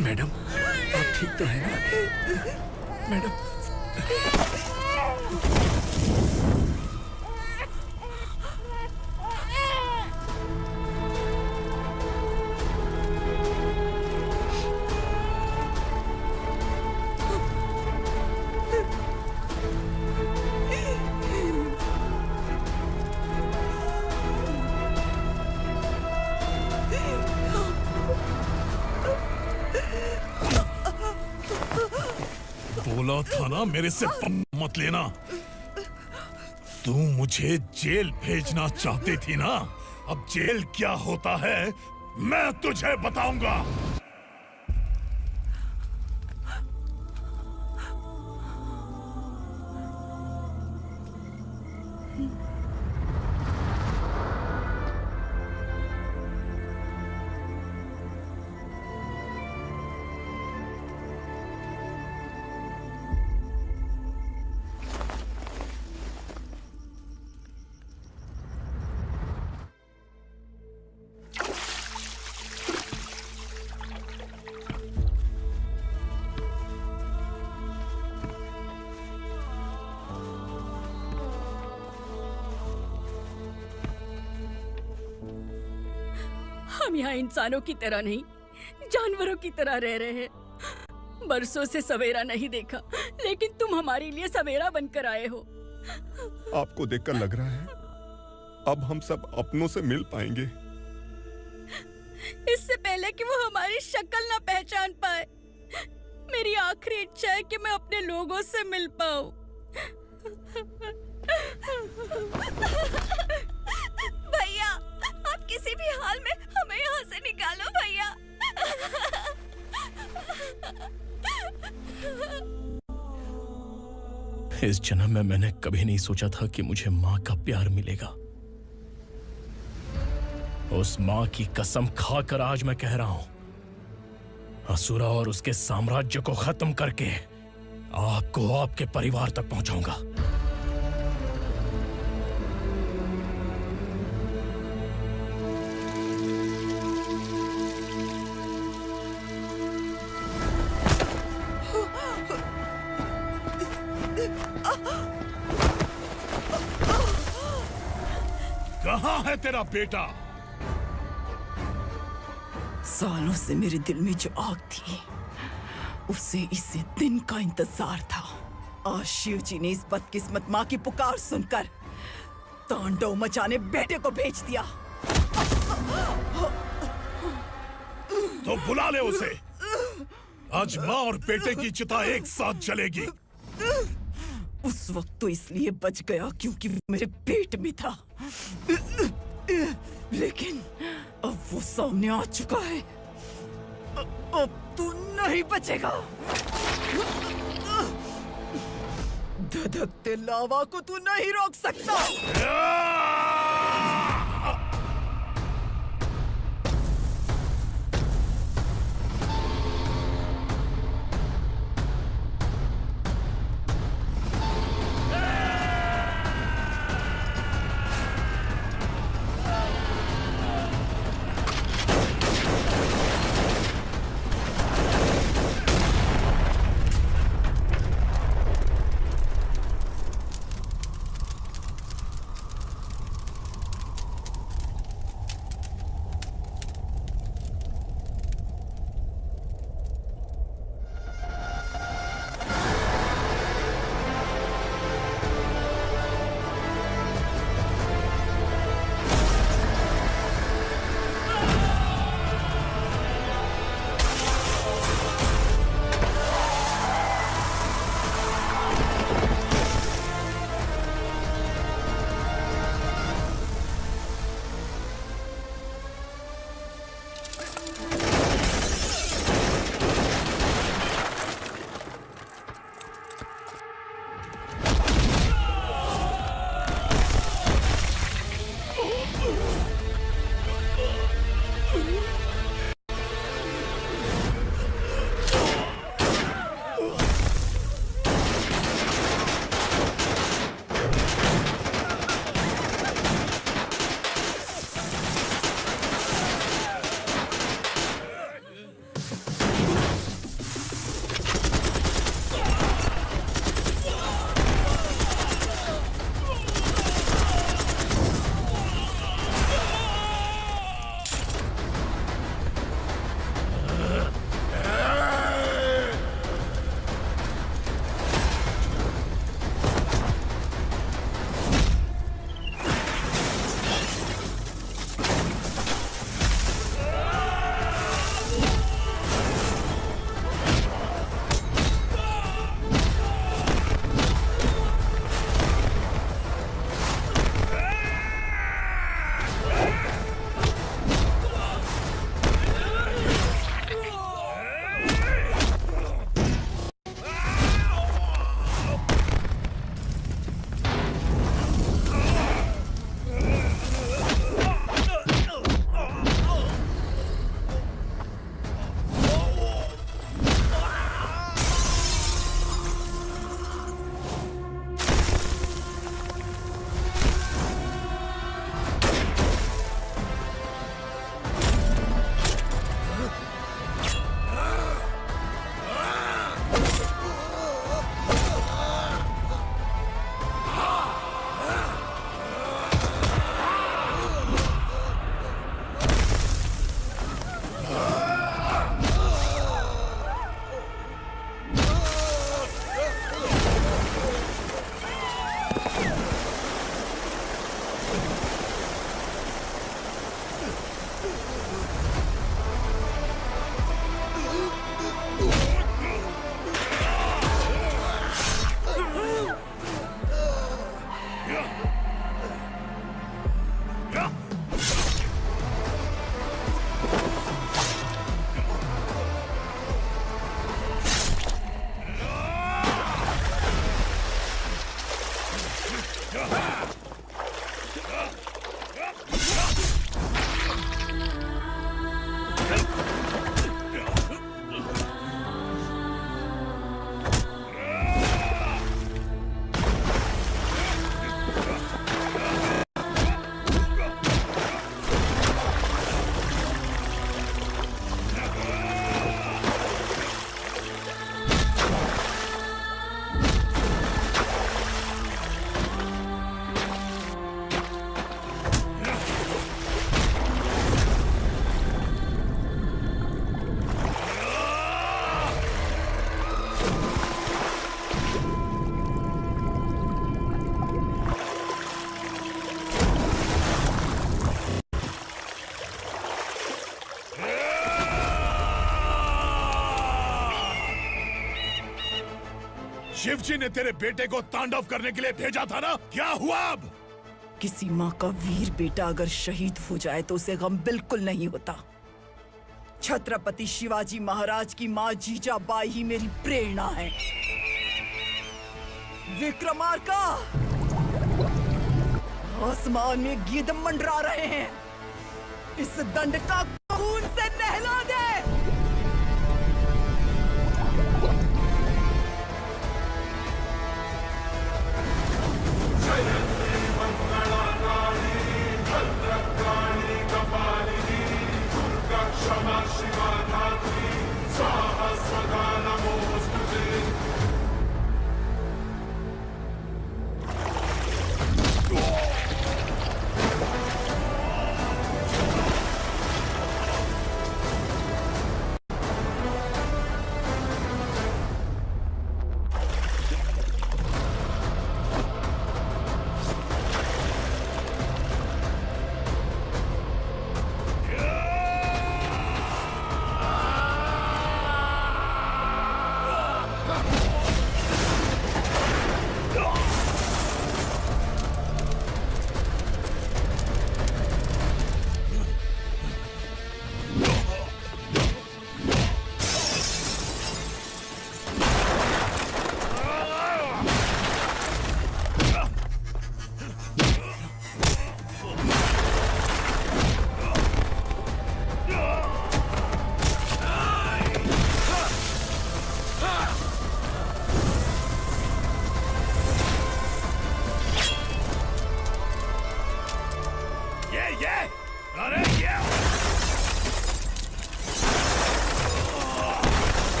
मैडम, आप ठीक तो हैं ना? मैडम, बोला था ना मेरे से मत लेना। तू मुझे जेल भेजना चाहती थी ना? अब जेल क्या होता है मैं तुझे बताऊंगा। हम यहाँ इंसानों की तरह नहीं, जानवरों की तरह रह रहे हैं। बरसों से सवेरा नहीं देखा, लेकिन तुम हमारे लिए सवेरा बनकर आए हो। आपको देखकर लग रहा है अब हम सब अपनों से मिल पाएंगे। इससे पहले कि वो हमारी शक्ल ना पहचान पाए, मेरी आखिरी इच्छा है कि मैं अपने लोगों से मिल पाऊं। भैया, आप किसी भी हाल में हमें यहाँ से निकालो भैया। इस जन्म में मैंने कभी नहीं सोचा था कि मुझे माँ का प्यार मिलेगा। उस माँ की कसम खाकर आज मैं कह रहा हूं, असुरा और उसके साम्राज्य को खत्म करके आपको आपके परिवार तक पहुंचाऊंगा। कहाँ है तेरा बेटा? सालों से मेरे दिल में जो आग थी, उसे इसी दिन का इंतजार था। आज शिव जी ने इस बदकिस्मत माँ की पुकार सुनकर तांडव मचाने बेटे को भेज दिया। तो बुला ले उसे। आज माँ और बेटे की चिता एक साथ जलेगी। उस वक्त तो इसलिए बच गया क्योंकि वो मेरे पेट में था, लेकिन अब वो सामने आ चुका है। अब तू नहीं बचेगा। धधकते लावा को तू नहीं रोक सकता। शिवजी ने तेरे बेटे को तांडव करने के लिए भेजा था ना, क्या हुआ अब? किसी माँ का वीर बेटा अगर शहीद हो जाए तो उसे गम बिल्कुल नहीं होता। छत्रपति शिवाजी महाराज की माँ जीजाबाई ही मेरी प्रेरणा है। विक्रमार्का, आसमान में गीत मंडरा रहे हैं। इस दंड का खून से नहला दे।